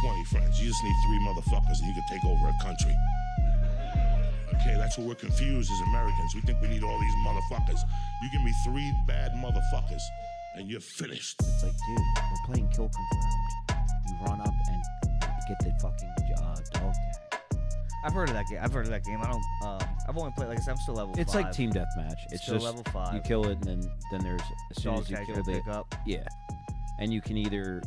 20 friends. You just need 3 motherfuckers and you can take over a country. Okay, that's what we're confused as Americans. We think we need all these motherfuckers. You give me 3 bad motherfuckers and you're finished. It's like, dude, we're playing Kill Confirmed. You run up and get the fucking dog tag. I've heard of that game. I don't. I've only played, like I said, I'm still level 5. It's like team deathmatch. It's still just level 5. you kill it, and then there's as soon Dog as you tag kill to the pick up. yeah, and you can either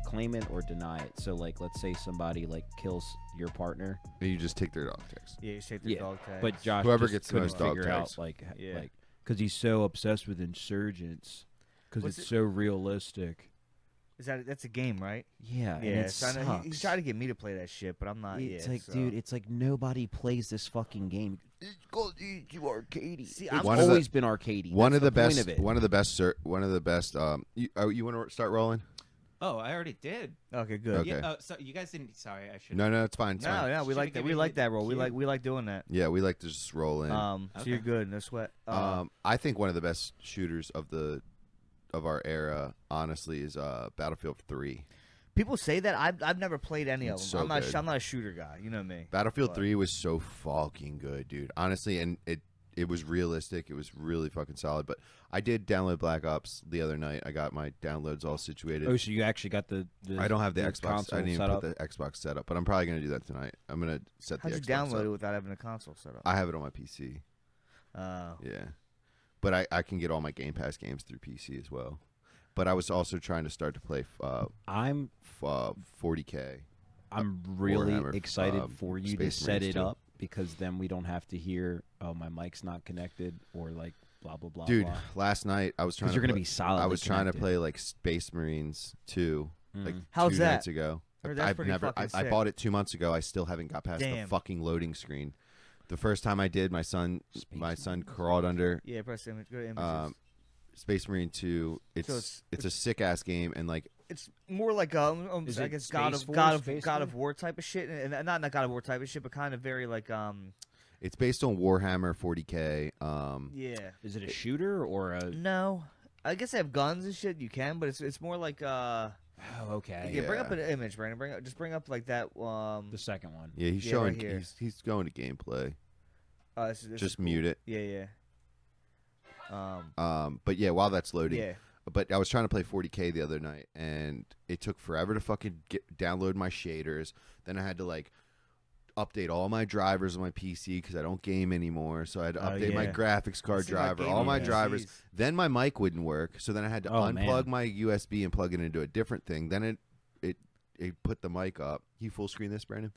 claim it or deny it. So like, let's say somebody like kills your partner, And you just take their dog tags. Yeah, you take their dog tags. but Josh Whoever just gets the couldn't most dog figure tags. out like Yeah. because he's so obsessed with Insurgents because What's it's it- so realistic. that's a game, right? Yeah, and Yeah. it So I know sucks. he tried to get me to play that shit, but I'm not. It's yet, like, so. dude, it's like nobody plays this fucking game. It's called you arcadey. See, It's I'm- One of the- always been arcadey. One That's of the point best. of it. One of the best. You want to start rolling? Oh, I already did. Okay, good. Okay. Yeah. So you guys didn't. Sorry, I should. No, it's fine. It's No, fine. no, we Should like we that. give We you like the that role. We cue? like doing that. Yeah, we like to just roll in. So Okay. you're good. No sweat. I think one of the best shooters of our era, honestly, is Battlefield 3. People say that I've never played any of them. It's so I'm not. good. I'm not a shooter guy. You know me. Battlefield But- 3 was so fucking good, dude. Honestly, and it was realistic. It was really fucking solid. But I did download Black Ops the other night. I got my downloads all situated. Oh, so you actually got the I don't have the Xbox. console I didn't set even up? put the Xbox set up, but I'm probably gonna do that tonight. I'm gonna set How'd the you Xbox download up. it without having a console set up? I have it on my PC. Oh. Yeah, but I can get all my Game Pass games through PC as well. But I was also trying to start to play I'm 40K. I'm really Warhammer, excited for you to Space set Marines it too. up because then we don't have to hear, oh, my mic's not connected or like blah blah blah. Dude, blah. last night I was trying. you're to gonna play- be solidly I was trying to connected. play like Space Marines 2, like How's 2 that? nights ago. Heard that's I've pretty never. fucking I sick. bought it 2 months ago. I still haven't got past the Damn. fucking loading screen. The first time I did, my son crawled under Yeah, press image. Go to images. Space Marine 2. So It's a sick ass game, and like it's more like Is I it guess Space Force, God of basically? War type of shit, and not God of War type of shit, but kind of very like it's based on Warhammer 40K. yeah. Is it a shooter or a? No, I guess they have guns and shit. You can, but it's more like Oh, okay. yeah. Bring Yeah. up an image, Brandon. Bring up like that. The second one. Yeah, he's Yeah, showing. right here. He's going to gameplay. This is Just cool. mute it. Yeah. But yeah, while that's loading. Yeah. But I was trying to play 40K the other night, and it took forever to fucking download my shaders. Then I had to like update all my drivers on my PC because I don't game anymore. So I had to update my yeah. graphics card See, like driver, all gaming my PCs. drivers. Then my mic wouldn't work, so then I had to Oh, unplug man. my USB and plug it into a different thing. Then it put the mic up. You full screen this, Brandon?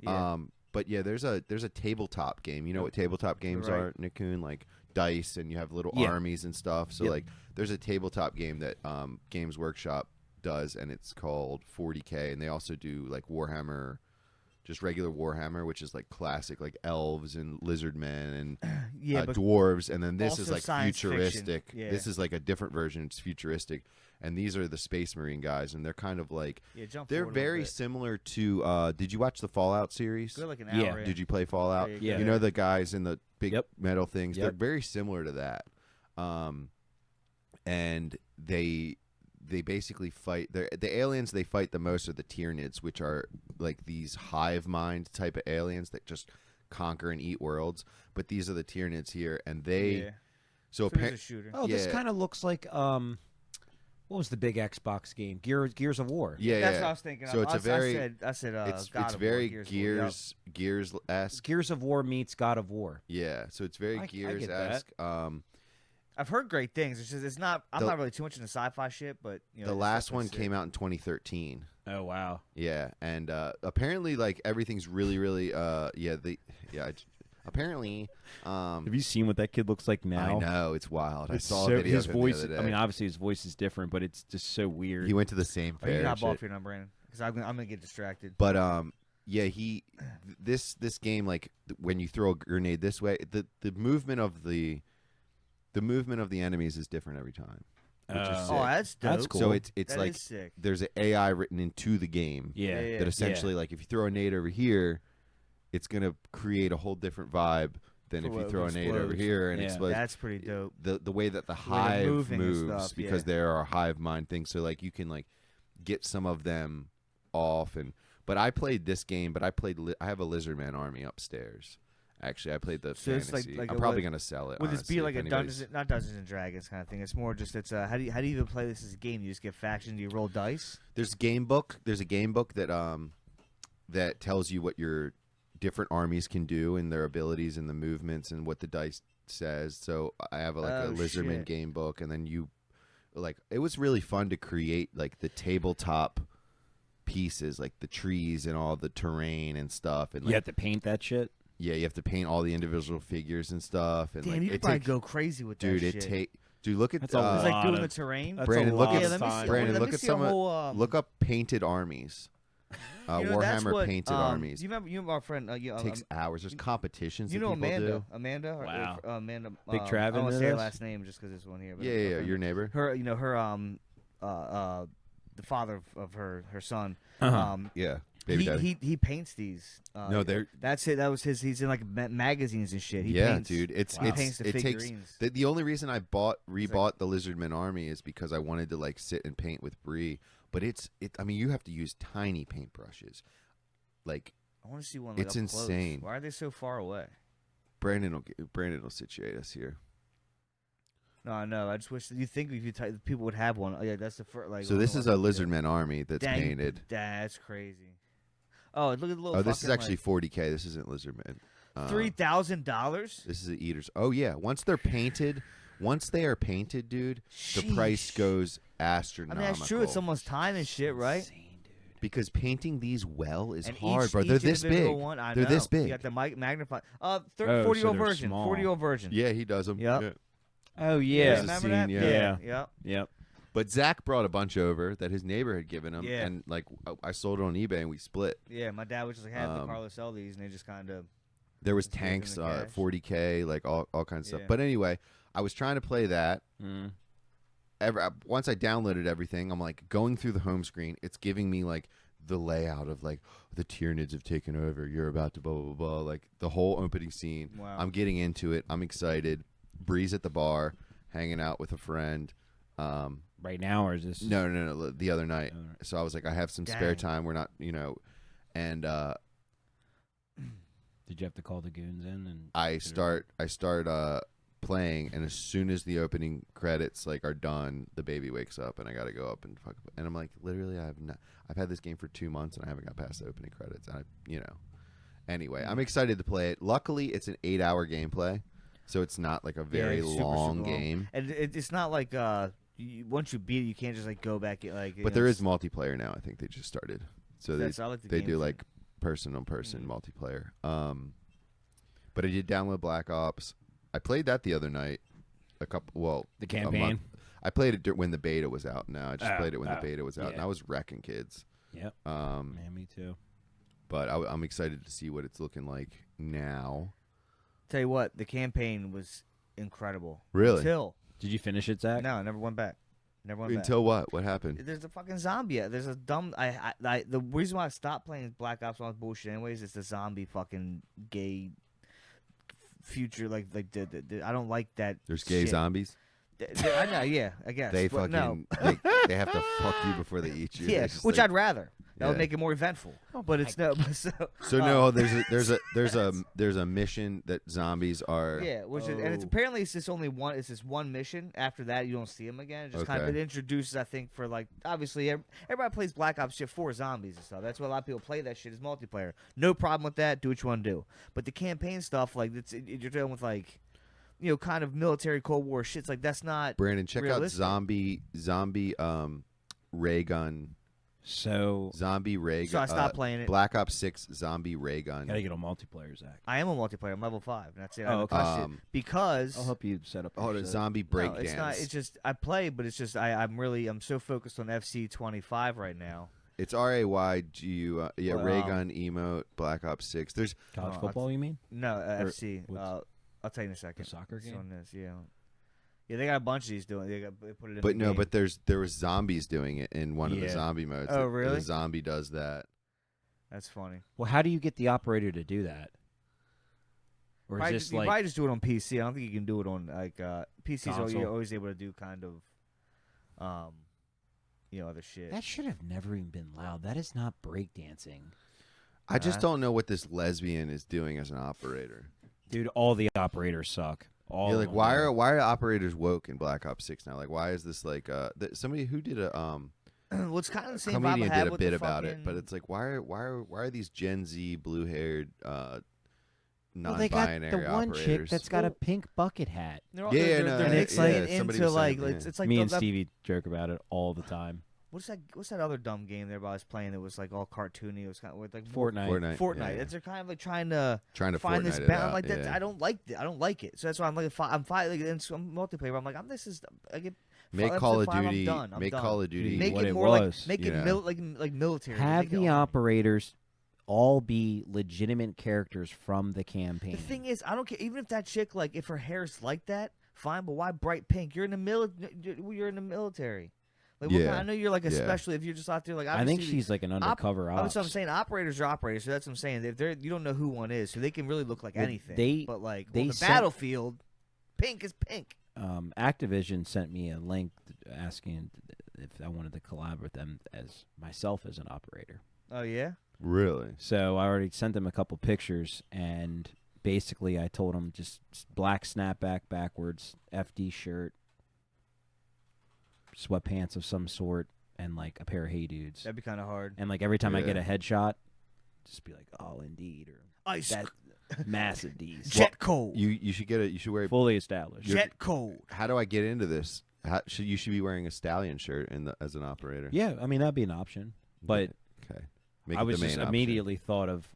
Yeah. But yeah, there's a tabletop game. You know what tabletop games Right. are, Nicoon? Like dice, and you have little Yeah. armies and stuff. So Yep. like, there's a tabletop game that Games Workshop does, and it's called 40K, and they also do like Warhammer, just regular Warhammer, which is like classic, like elves and lizard men and Yeah, but dwarves, and then this is also like science fiction. futuristic. Yeah. This is like a different version. It's futuristic, and these are the Space Marine guys, and they're kind of like jump they're forward a little very bit. similar to. Did you watch the Fallout series? Go like an Yeah. hour in. Did you play Fallout? There Yeah. You know the guys in the big Yep. metal things. They're Yep. very similar to that, and they basically fight. The aliens they fight the most are the Tyranids, which are like these hive mind type of aliens that just conquer and eat worlds. But these are the Tyranids here, and they Yeah. so So he's a apparently. shooter. Oh, this Yeah. kind of looks like what was the big Xbox game? Gears of War. Yeah, That's yeah. what I was thinking. So it's a very I said it's God of War, very Gears of War, yep. Gears esque. Gears of War meets God of War. Yeah, so it's very I Gears get that. esque. I've heard great things. It's just it's not. I'm The- not really too much into sci-fi shit, but you know, The this last stuff one is sick. came out in 2013. Oh wow. Yeah, and apparently, like everything's really, apparently, Have you seen what that kid looks like now? I know it's wild. I It's saw so, a video his of him voice. the other day. I mean, obviously his voice is different, but it's just so weird. he went to the same Oh, you fair. got and ball shit. for your number, Brandon, because I'm gonna get distracted. But yeah, this game, like when you throw a grenade this way, the movement of the enemies is different every time. Which is Oh. sick. Oh, that's dope. That's cool. So it's That like is sick. there's an AI written into the game. yeah. Yeah. That essentially, like, if you throw a nade over here, it's gonna create a whole different vibe than For if you what throw a nade over explodes. here and Yeah. explodes. That's pretty dope. The way that the way they're hive moving and moves, stuff, because yeah. there are hive mind things. So like you can like get some of them off. But I played this game. But I have a Lizardman army upstairs. Actually, I played the So it's fantasy. like I'm a probably what- gonna sell it. Would this be honestly, like if a anybody's- not Dungeons and Dragons kind of thing? It's more just how do you even play this as a game? You just get factions. You roll dice. There's a game book that that tells you what your different armies can do and their abilities and the movements and what the dice says. So I have a Oh, Lizardman shit. game book, and then it was really fun to create like the tabletop pieces, like the trees and all the terrain and stuff. And You have to paint that shit. yeah, you have to paint all the individual figures and stuff. And Damn, like, you could it probably takes- go crazy with dude. that It shit. dude. Look at That's a It's like lot doing of- the terrain. That's Brandon, a look lot at- Yeah, of let me see. time. Brandon, let look me at see some a of- whole, Look up painted armies. you know, that's Warhammer what, painted armies. You remember our friend? Takes hours. There's competitions. You that know people Amanda? do. Amanda? Wow. Amanda. Big Trav I don't want into to say her this? last name just because there's one here. But Yeah, yeah, your neighbor. her, the father of her son. Uh-huh. Yeah, baby daddy. He paints these. No, they're- that's it. That was his. He's in like magazines and shit. He Yeah, paints, dude. he paints the it takes figurines. the only reason I rebought the Lizardman army is because I wanted to like sit and paint with Bree. But I mean, you have to use tiny paintbrushes. Like I want to see one. Like, it's up close. insane. Why are they so far away? Brandon will situate us here. No, I know. I just wish you think if you people would have one. Oh, yeah, that's the first. Like, So I this don't is know a what to do. Lizardman army that's Dang, painted. That's crazy. Oh, look at the little. Oh, this is fucking, actually like, 40K. This isn't Lizardman. $3,000. This is the Eaters. Oh yeah, once they are painted, dude, the price goes I astronomical. mean, that's true. It's someone's time and shit, right? Insane, dude. Because painting these well is And hard, each, bro. They're each this individual big. One, I They're know. this big. You got the magnify. Oh, 40 so year they're version. small. 40 year version. Yeah, he does them. Yep. Yeah. Oh There's yeah. a Remember scene, that? yeah. Yep. Yep. But Zach brought a bunch over that his neighbor had given him, Yeah. and like I sold it on eBay and we split. Yeah, my dad was just like, "Have the Um, Carlos sell these," and they just kind of. There was Just gave him tanks, the cash. 40K, like all kinds of stuff. Yeah. But anyway, I was trying to play that. Mm. Once I downloaded everything, I'm like going through the home screen. It's giving me like the layout of like the Tyranids have taken over. You're about to blah blah blah. Like the whole opening scene. Wow. I'm getting into it. I'm excited. Bree's at the bar, hanging out with a friend. Right now, or is this? No, the other night. Other night. So I was like, I have some spare Dang. time. We're not, and Did you have to call the goons in? And I start playing, and as soon as the opening credits like are done, the baby wakes up, and I got to go up and fuck. And I'm like, literally, I've had this game for 2 months, and I haven't got past the opening credits. And anyway, I'm excited to play it. Luckily, it's an 8-hour gameplay, so it's not like a very it's super, long super game. And it's not like once you beat it, you can't just like go back. Like, But there is multiplayer now. I think they just started, so I like the they game do thing. like person-on-person multiplayer. But I did download Black Ops. I played that the other night. the a month. campaign. I played it when the beta was out. No, I just Oh, played it when the oh, beta was out, and yeah. I was wrecking kids. Yep. Yeah, Man, me too. but I'm excited to see what it's looking like now. Tell you what, the campaign was incredible. Really? Until Did you finish it, Zach? no, I never went back. Never went back. Until what? What happened? There's a fucking zombie. There's a dumb. The reason why I stopped playing Black Ops on bullshit, anyways, is the zombie fucking gay future. Like I don't like that. There's gay shit. zombies. I know, yeah, I guess. They but no. they have to fuck you before they eat you. Yeah, It's just which like- I'd rather. That would Yeah. make it more eventful. But it's no. So no, there's a mission that zombies are. Yeah, which is, and it's apparently it's just only one. It's just one mission. After that, you don't see them again. It just kind of Okay. it introduces, I think, for like obviously everybody plays Black Ops shit for zombies and stuff. That's why a lot of people play that shit is multiplayer. No problem with that. Do what you want to do. But the campaign stuff, like you're dealing with like, kind of military Cold War shit. It's like that's not. Brandon, check realistic. out zombie ray gun. Zombie ray gun. So I stopped playing it. Black Ops 6 zombie ray gun. Gotta get on multiplayer, Zach. I am a multiplayer. I'm level 5. And that's it. I Oh, haven't okay. touched it because. I'll help you set up. Oh, your the shit. zombie No, breakdance. it's not. It's just I play, but it's just I'm so focused on FC 25 right now. It's RAYGU. Yeah, Well, ray gun emote. Black Ops 6. There's College Oh, football, you mean? No, Or FC. what's- I'll tell you in a second. The soccer It's game? on this, yeah. Yeah, they got a bunch of these doing. They put it in. but the no, game. but there was zombies doing it in one of the Yeah. zombie modes. Oh, The really? zombie does that. That's funny. Well, how do you get the operator to do that? Or Probably is just, this you like probably just do it on PC. I don't think you can do it on like PCs. Console? You're always able to do kind of. other shit. That should have never even been allowed. That is not breakdancing. I just don't know what this lesbian is doing as an operator. Dude, all the operators suck. All You're of like, them why do. are operators woke in Black Ops 6 now? Like, why is this like somebody who did a Well, it's kind of the same vibe I comedian had did a with bit the about it, but fucking- it's like, why are these Gen Z blue haired Well, they got non-binary the one operators? chick that's got a pink bucket hat. They're all, Yeah, they're, no, they're and mixing it's it like- somebody into was saying, like yeah. it's like Me and that- Stevie joke about it all the time. What's that other dumb game there I was playing that was like all cartoony? It was kind of with like Fortnite. Fortnite. yeah. It's they're kind of like trying to Fortnite find this it balance. out, Like that, yeah. I don't like it. I don't like it. So that's why I'm like, I'm fighting like, in some multiplayer. I'm like, I get Make episode Call of 5, Duty. I'm done. I'm Make done. Call of Duty. Make what it it more was, like you know. like military. Have Make it the all- operators all be legitimate characters from the campaign. The thing is, I don't care. Even if that chick, like, if her hair's like that, fine. But why bright pink? You're in the You're in the military. Like, what Yeah. kind, I know you're like, Yeah. especially if you're just out there. Like, I think obviously, she's like an undercover That's ops. what I'm saying. Operators are operators, so that's what I'm saying. If they're, you don't know who one is, so they can really look like Well, anything. But like they on the sent- battlefield, pink is pink. Activision sent me a link asking if I wanted to collab with them as myself as an operator. Oh yeah. Really? So I already sent them a couple pictures, and basically I told them just black snapback backwards, FD shirt, sweatpants of some sort, and like a pair of Hey Dudes. That'd be kind of hard. And like every time I get Yeah. a headshot, just be like, "Oh, indeed," or Ice that massive D's. jet code. You should get it. You should wear. Fully established. Jet code. How do I get into this? You should be wearing a Stallion shirt as an operator. Yeah, I mean that'd be an option, but Okay. Make I it was the main just option. immediately thought of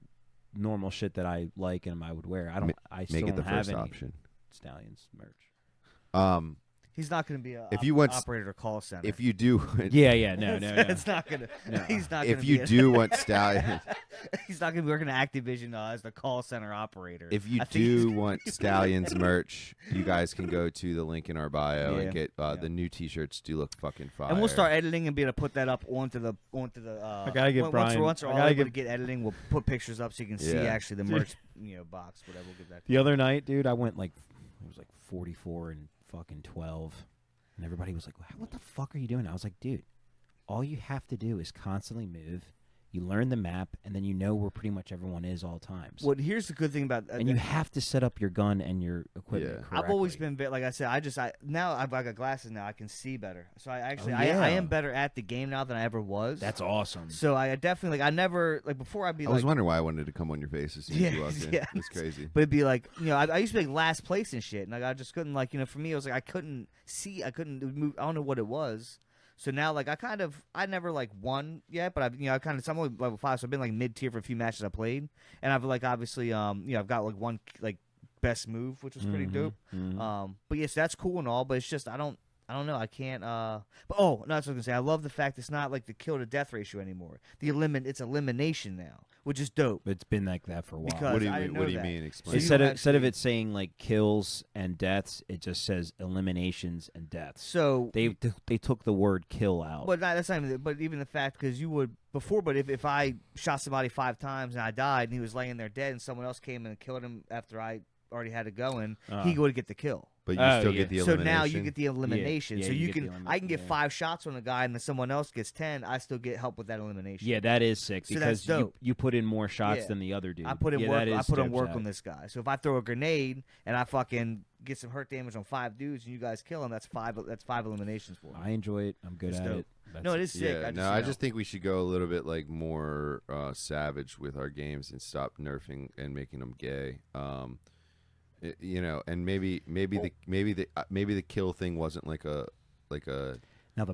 normal shit that I like and I would wear. I don't. I still Make it the don't have first any option. Stallions merch. He's not going to be a If you want- operator call center. If you do, Yeah, no, no, no. It's not gonna. No. He's not. if gonna you be do want Stallion, he's not gonna be working at Activision as the call center operator. if you I think he's do gonna want be- Stallions merch, you guys can go to the link in our bio Yeah. and get Yeah. the new T-shirts. Do look fucking fire. And we'll start editing and be able to put that up onto the. I gotta get once Brian- we're, once we're I all gotta able get- to get editing, we'll put pictures up so you can see Yeah. actually the merch, box, whatever. We'll give that. The other night, dude, I went like it was like 44 and fucking 12, and everybody was like, "What the fuck are you doing?" I was like, "Dude, all you have to do is constantly move. You learn the map, and then you know where pretty much everyone is all times. Well, here's the good thing about and you have to set up your gun and your equipment Yeah. correctly. I've always been like I said. Now I got glasses now. I can see better. So I actually Oh, I yeah. am better at the game now than I ever was. That's awesome. So I definitely like I never like before I'd be I like was wondering why I wanted to come on your face as soon as you Yeah, walked in. yeah. It's crazy. But it'd be like, I used to be like last place and shit, and like I just couldn't like, for me, it was like I couldn't see, I couldn't move. I don't know what it was. So now, like I never like won yet, but I kind of, I'm only level 5, so I've been like mid tier for a few matches I played, and I've like obviously, I've got like one like best move, which was pretty dope. But yes, that's cool and all, but it's just I don't know. I can't. But no, that's what I was gonna say. I love the fact it's not like the kill to death ratio anymore. It's elimination now, which is dope. It's been like that for a while. Because What do you I mean? didn't What know do you that. mean? So Explain. you Instead don't of actually- it saying like kills and deaths, it just says eliminations and deaths. So They took the word kill out. But that's not even. But even the fact because you would before. But if I shot somebody 5 times and I died and he was laying there dead and someone else came and killed him after I already had it going, he would get the kill. But you Oh, still yeah. get the So elimination. now you get the elimination. Yeah, so you you get can the I can get yeah. 5 shots on a guy and then someone else gets 10. I still get help with that elimination. Yeah, that is sick So because that's dope. you put in more shots Yeah. than the other dude. I put in yeah, work. that is I put in dope work shot. on this guy. So if I throw a grenade and I fucking get some hurt damage on 5 dudes and you guys kill him, that's 5. That's 5 eliminations for me. I enjoy it. I'm good It's at dope. it. That's No, it is sick. Yeah, I just think we should go a little bit like more savage with our games and stop nerfing and making them gay. And maybe the kill thing wasn't like a now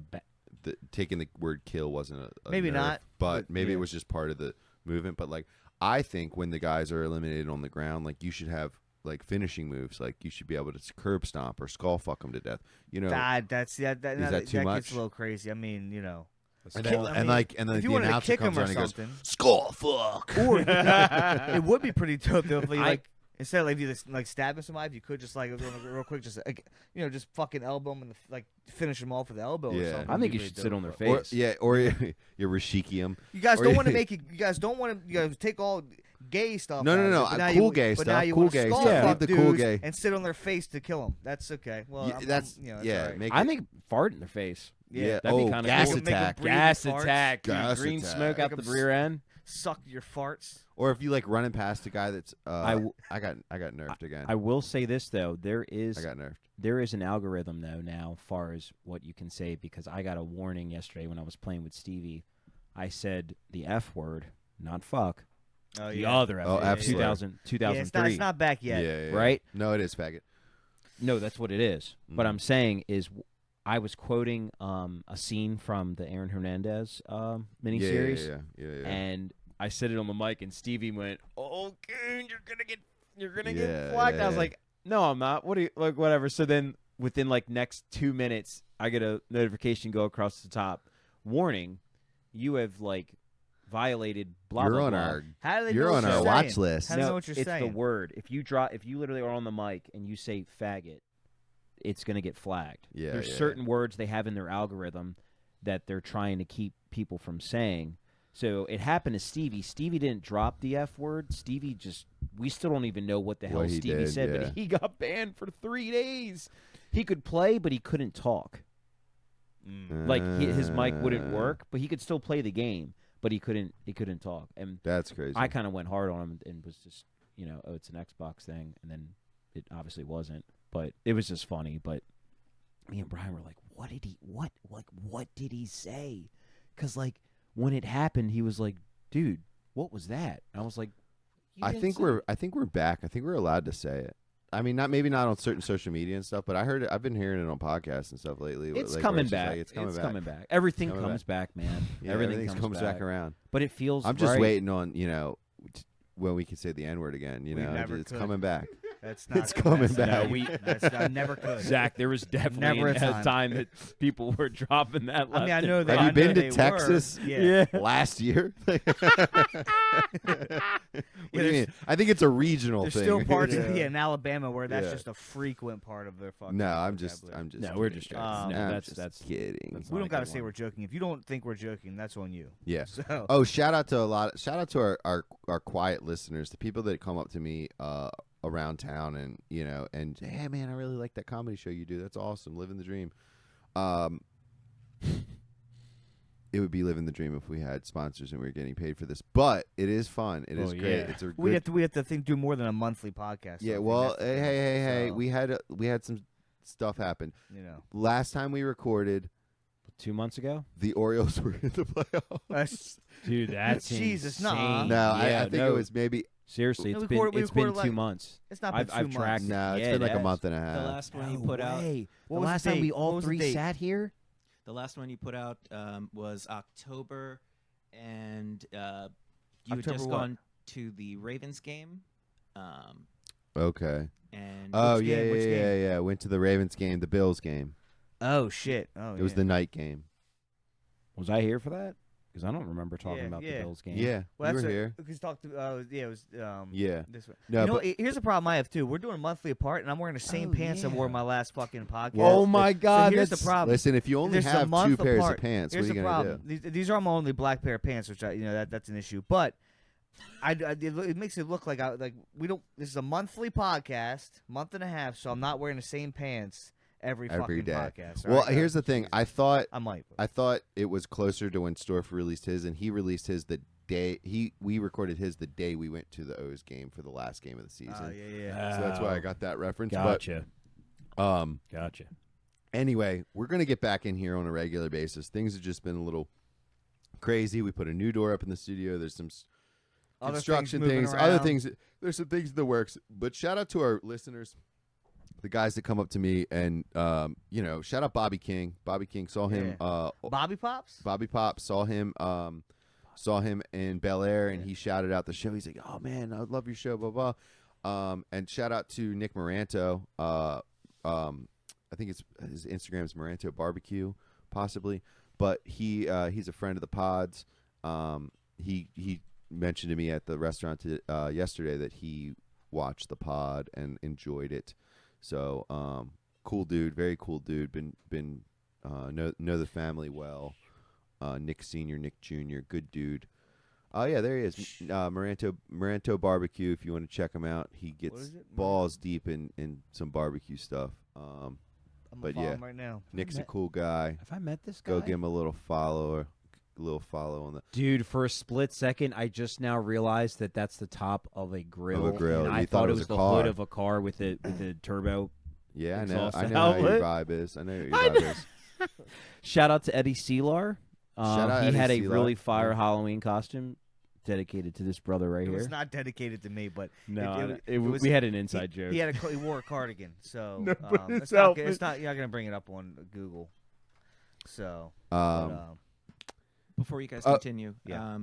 taking the word kill wasn't a Maybe nerf, not, but but maybe yeah. it was just part of the movement. But like I think when the guys are eliminated on the ground, like you should have like finishing moves, like you should be able to curb stomp or skull fuck them to death. that is that too gets much? a little crazy. I mean, and Kill- then, I and mean, like and then if you the wanted to announcer kick comes him or on and goes something, skull fuck. or it would be pretty dope though if you like instead of like you just, like stabbing somebody, if you could just like real quick, just just fucking elbow them and like finish them off with the elbow. Or Yeah. something. I It'd think be you really should sit dope. on their Or, face. yeah, or you Rashiki them. You guys Or don't you- want to make it. You guys don't want to. You guys take all gay stuff. No, out no, of no, it, but uh, now cool you, gay but stuff, Now you cool want to gay skull stuff. fuck Leave the cool dudes gay. and sit on their face to kill them. That's okay. Well, Yeah, that's it's yeah. all right. Make I it- think fart in their face. Yeah. That'd be Oh, kinda gas cool. Make 'em attack. breathe Gas farts. attack, dude. Gas Green attack. smoke out Make the 'em rear end. Suck your farts. Or if you like running past a guy that's I w- I got nerfed again. I will say this though, I got nerfed. there is an algorithm though now, far as what you can say, because I got a warning yesterday when I was playing with Stevie. I said the F word, not fuck. Oh, The yeah. other F Oh, word, F slur. 2003. It's not back yet. Yeah. Right? No, it is faggot. No, that's what it is. What Mhm. I'm saying is, I was quoting a scene from the Aaron Hernandez miniseries, Yeah. and I said it on the mic, and Stevie went, "Oh, Coon, you're gonna get Yeah, flagged." yeah, I was yeah. like, "No, I'm not. What do you like? Whatever." So then, within like next 2 minutes, I get a notification go across the top, warning: you have like violated blah You're blah on blah. our How do they You're know on what our you're watch saying? list. How do they No, know what you're it's saying? the word. If you literally are on the mic and you say faggot, it's gonna get flagged. Yeah, There's yeah. certain words they have in their algorithm that they're trying to keep people from saying. So it happened to Stevie. Stevie didn't drop the F word. Stevie we still don't even know what the hell What he Stevie did, said, yeah. but he got banned for 3 days. He could play, but he couldn't talk. Like his mic wouldn't work, but he could still play the game, but he couldn't talk. And That's crazy. I kind of went hard on him and was just, oh, it's an Xbox thing, and then it obviously wasn't. But it was just funny. But me and Brian were like, what did he say? Because like when it happened, he was like, dude, what was that? And I was like, I think we're back. I think we're allowed to say it. I mean, maybe not on certain social media and stuff, but I've been hearing it on podcasts and stuff lately. It's like, where coming just back. like, it's coming back. Everything Coming comes back, man. Yeah, everything comes back around. But it feels. I'm just right. waiting on when we can say the N word again. We never It's could. coming back. That's not. It's coming that's back. not- that's I never could. Zach, there was definitely Never a a time. time that people were dropping that. I mean, I left know and they. Have you I know been to they Texas? Were. Yeah. Last year? What do you mean? I think it's a regional There's thing. still parts in Alabama where that's Yeah. just a frequent part of their fucking. No, I'm just vocabulary. No, we're kidding, just guys. joking. No, I'm that's- just that's- kidding. that's We not don't a gotta good say one. we're joking. If you don't think we're joking, that's on you. Yeah. So. Oh, shout out to our quiet listeners, the people that come up to me around town and and hey man, I really like that comedy show you do. That's awesome. Living the dream. It would be living the dream if we had sponsors and we were getting paid for this. But it is fun. It is Oh, great. yeah. It's a We good, have to do more than a monthly podcast. yeah. so I think Well, that's the thing. hey. So, We had some stuff happen. You Last time we recorded, 2 months ago. the Orioles were in the playoffs. That's- Dude, that's Jesus, insane. nuh-uh. No, I Yeah, think no. it was maybe. Seriously, No, it's we been recorded- we it's been recorded 2 like- months. it's not been I've 2 tracked months. No, it's Yeah, been like it a has. month and a The half. last one you No put out. way. What the was the last time we date? all What was the three date? sat here. The last one you put out was October, and you had October just what? gone to the Ravens game. Okay. And Oh Which yeah, game? Which yeah, game? yeah. Went to the Ravens game, the Bills game. Oh shit! Oh, It was the night game. Was I here for that? Because I don't remember talking Yeah, about yeah. the Bills game. Yeah, Well, you were that's here. Because talk to. Yeah, it was. Yeah. This one. No, You know, but here's a problem I have too. We're doing monthly apart, and I'm wearing the same Oh, pants I wore yeah. my last fucking podcast. Well, Oh my So God! here's that's the problem. listen, if you only There's a have month two pairs apart. of pants, Here's what are the you gonna problem. These are my only black pair of pants, which that's an issue. But it makes it look like we don't. This is a monthly podcast, month and a half, so I'm not wearing the same pants every Every fucking day. podcast. do? Well, alright, here's the guys? thing. Jesus. I thought I might. it was closer to when Storff released his, and he released his the day we recorded his the day we went to the O's game for the last game of the season. Oh yeah. So that's why I got that reference. Gotcha. But Gotcha. anyway, we're gonna get back in here on a regular basis. Things have just been a little crazy. We put a new door up in the studio. There's some Other construction moving things, other around. things. There's some things in the works. But shout out to our listeners, the guys that come up to me, and shout out Bobby King. Bobby King saw him. Bobby Pops. Bobby Pop saw him. Saw him in Bel Air, and he shouted out the show. He's like, "Oh man, I love your show." Blah blah. And shout out to Nick Moranto. I think his Instagram's Moranto Barbecue, possibly. But he's a friend of the pods. He mentioned to me at the restaurant yesterday that he watched the pod and enjoyed it. So cool dude, very cool dude. Been know the family well. Nick Senior, Nick Junior, good dude. Oh yeah, there he is. Moranto Barbecue. If you want to check him out, he What gets is it? balls deep in some barbecue stuff. I'm But gonna follow yeah. him right now. Nick's a cool guy. Have I met this guy? Go give him a little follow on the. Dude, for a split second, I just now realized that that's the top of a grill. grill. And You I thought it it was was a the hood car. of a car with a turbo. Yeah, Exhaust I know how your outlet. vibe is. I know what your vibe is. Shout out to Eddie Sealar. Shout out he Eddie had a Sealar. really fire Yeah. Halloween costume dedicated to this brother right It here. was not dedicated to me, but No, it was. we had an inside he, joke. He had he wore a cardigan, so No, but it's it's not. outfit. It's not. You're not gonna bring it up on Google. So, Before you guys Uh, continue, yeah.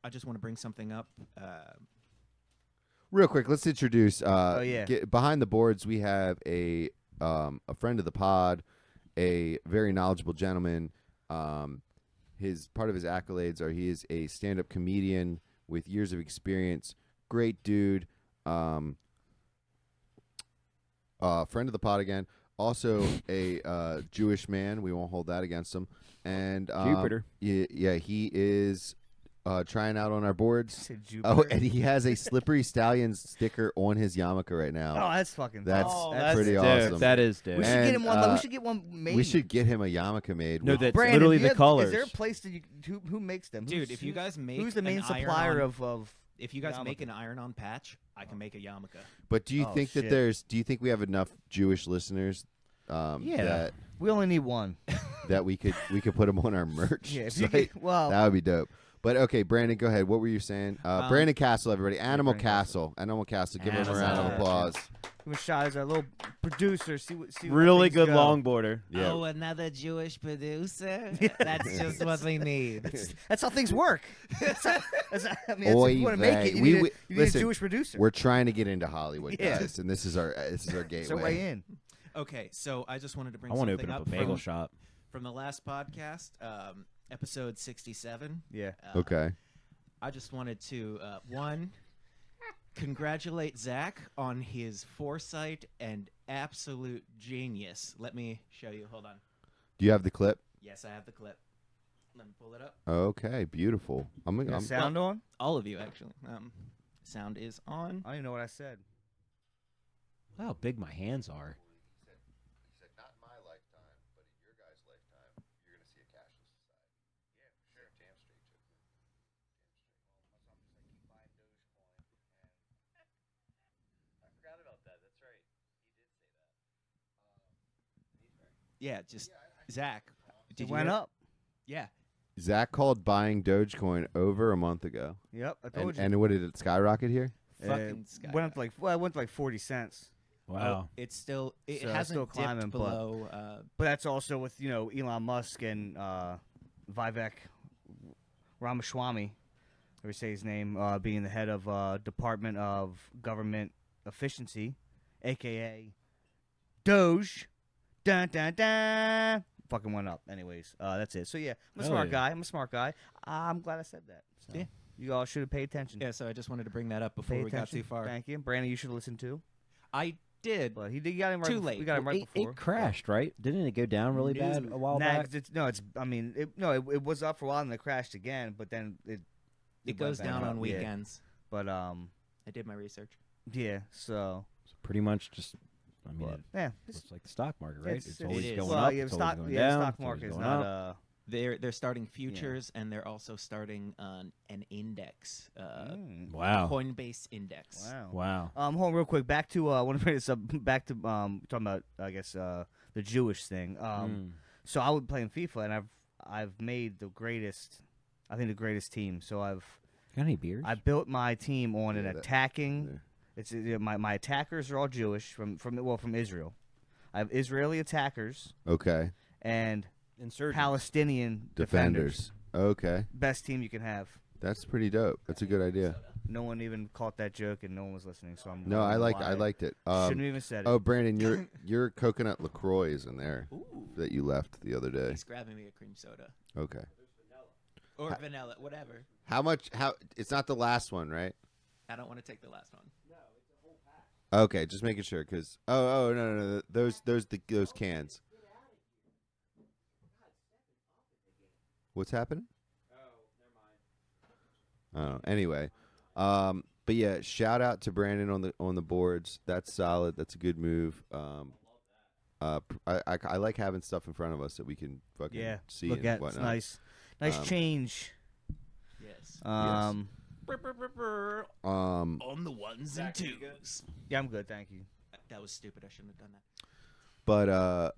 I just want to bring something up. Real quick, let's introduce. yeah. Behind the boards, we have a friend of the pod, a very knowledgeable gentleman. His part of his accolades are he is a stand-up comedian with years of experience. Great dude. Friend of the pod again. Also a Jewish man. We won't hold that against him. And Jupiter. Yeah, he is trying out on our boards. Said Oh, Jupiter. and he has a Slippery Stallions sticker on his yarmulke right now. Oh, that's fucking. That's dope. pretty dope. awesome. That is dope. We should And, get him one. We should get one made. We should get him a yarmulke made. No, with- that's Brandon, literally do you the have- colors. Is there a place that who makes them? Dude, Who's- if you guys make who's the main an supplier iron-on- of? If you guys make yarmulke? an iron-on patch, I can make a yarmulke. But do you Oh, think that shit. do you think we have enough Jewish listeners? Yeah. We only need one. That we could put them on our merch. Yeah, if you site? get, well, That would be dope. But okay, Brandon, go ahead. What were you saying? Brandon Castle, everybody. Animal Brandon Castle. Animal Castle. Give him a Animal round of Castle. applause. give him a shot as our little producer. See what Really things good go. longboarder. Yeah. Oh, another Jewish producer? That's just what we need. That's how things work. I mean, Oy if you want to make vey. it, you We- need, we- you need listen, a Jewish producer. We're trying to get into Hollywood, Yeah. guys, and this is our gateway. So way in. Okay, so I just wanted to bring I want to something open up up a bagel from, shop. from the last podcast, episode 67. Yeah. Okay. I just wanted to, one, congratulate Zach on his foresight and absolute genius. Let me show you. Hold on. Do you have the clip? Yes, I have the clip. Let me pull it up. Okay, beautiful. Got sound on? All of you, actually. Sound is on. I don't even know what I said. Look how big my hands are. He said, not in my lifetime, but in your guys' lifetime, you're going to see a cashless society. Yeah, for sure. Damn straight, Joe. I forgot about that. That's right. He did say that. Yeah, just Zach. Did It you went hear- up. Yeah. Zach called buying Dogecoin over a month ago. Yep, I told you. And what did it skyrocket here? Fucking went up to like it went to like 40 cents. Wow. It's still it So it's hasn't still dipped climbing, but- below. But that's also with Elon Musk and Vivek Ramaswamy, or say his name, being the head of Department of Government Efficiency, aka Doge. Dun dun dun. Fucking went up. Anyways, that's it. So yeah, I'm a Hell smart yeah. guy. I'm a smart guy. I'm glad I said that. So Yeah. You all should have paid attention. Yeah, so I just wanted to bring that up before Pay we got attention. too far. Thank you, Brandon. You should listen too. I did. But he got him right. Too bef- late. We got him right it, before. it crashed, right? Didn't it go down really bad a while Nah, back? 'cause I mean, it was up for a while and then it crashed again, but then it It went goes back down up, on yeah. weekends. But I did my research. yeah. So It's pretty much just. I mean, but, yeah, it's like the stock market, right? it's always is. going well, up. yeah, it's stock, always going yeah, down. the stock it's always market is going not up. They're starting futures and they're also starting an index, Wow. Coinbase index. wow. Wow. Hold on real quick. Back to I want to bring this up. Back to talking about I guess the Jewish thing. So I would play in FIFA and I've made the greatest. I think the greatest team. So Got any beers? I built my team on an Yeah, that- attacking. yeah. It's my attackers are all Jewish from Israel. I have Israeli attackers Okay. and Insurgents. Palestinian defenders. Defenders. Okay. Best team you can have. That's pretty dope. That's a good idea. No one even caught that joke and no one was listening. So I'm No, I liked lie. it. Shouldn't have even said it. Oh, Brandon, your coconut LaCroix is in there Ooh. that you left the other day. He's grabbing me a cream soda. Okay. Or vanilla, whatever. How much? How? It's not the last one, right? I don't want to take the last one. Okay, just making sure, cause no, those cans. What's happening? Oh, anyway, but yeah, shout out to Brandon on the boards. That's solid. That's a good move. I like having stuff in front of us that we can fucking Yeah, see look and at it's whatnot. nice change. Yes. Um, On the ones and twos. yeah, I'm good, thank you. That was stupid. I shouldn't have done that. But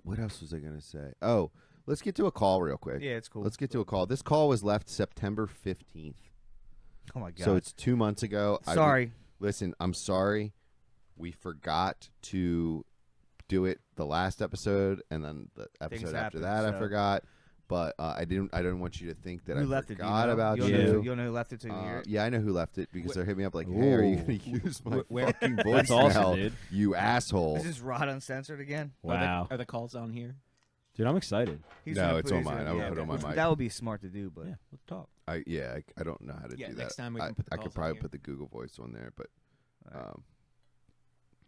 what else was I gonna say? Oh, let's get to a call real quick. Yeah, it's cool. Let's get to a call. This call was left September 15th. Oh my god. So it's 2 months ago. Sorry. Listen, I'm sorry. We forgot to do it the last episode, and then the episode after happened, that I so- forgot. But I didn't want you to think that Who I left it? Do you forgot know? about You'll you. know, you'll know who left it to hear it. Yeah, I know who left it because they're hitting me up like, "Hey, are you Ooh. going to use my Where- fucking voicemail, That's awesome, dude. you asshole?" Is this Rod uncensored again? Wow. Are the calls on here? Dude, I'm excited. He's No, gonna it's put- on he's mine. gonna- I would yeah, put it on my which- mic. That would be smart to do, but Yeah, let's talk. I don't know how to Yeah, do next that. time we can put the I calls could on probably here. put the Google Voice on there, but Alright.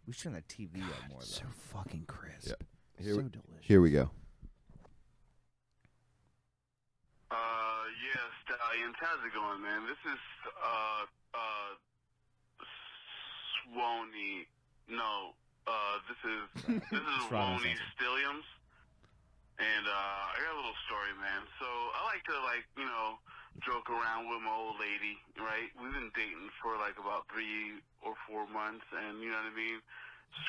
we should turn that TV up more though. So fucking crisp. Yeah. So Here we- delicious. here we go. Yeah, Stallions, how's it going, man? This is, Swoney. No, this is Rod Woney uncensored. Stallions. And, I got a little story, man. So, I like to, joke around with my old lady, right? We've been dating for, about 3 or 4 months, and, you know what I mean?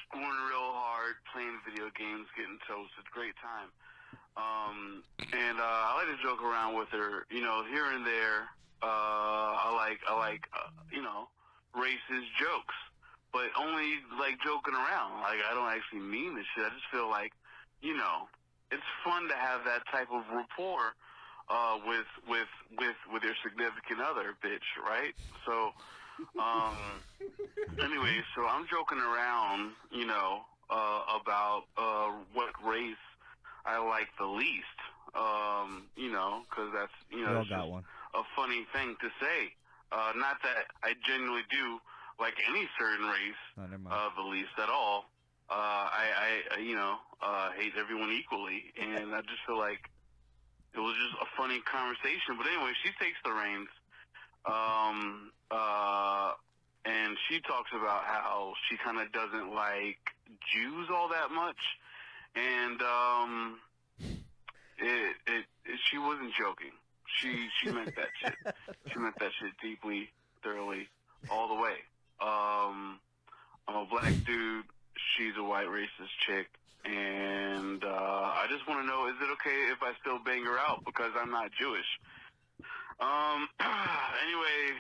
Screwing real hard, playing video games, getting toasted. Great time. And I like to joke around with her, here and there. I like racist jokes, but only joking around. I don't actually mean this shit. I just feel like, it's fun to have that type of rapport with your significant other, bitch, right? So, anyway, so I'm joking around, about what race I like the least, because that's, We all it's got just one. a funny thing to say. Not that I genuinely do like any certain race No, never mind. the least at all. I hate everyone equally, and I just feel like it was just a funny conversation. But anyway, she takes the reins, and she talks about how she kind of doesn't like Jews all that much, and she wasn't joking. She meant that shit. She meant that shit deeply, thoroughly, all the way. I'm a black dude. She's a white racist chick. And I just want to know, is it okay if I still bang her out because I'm not Jewish? Anyway,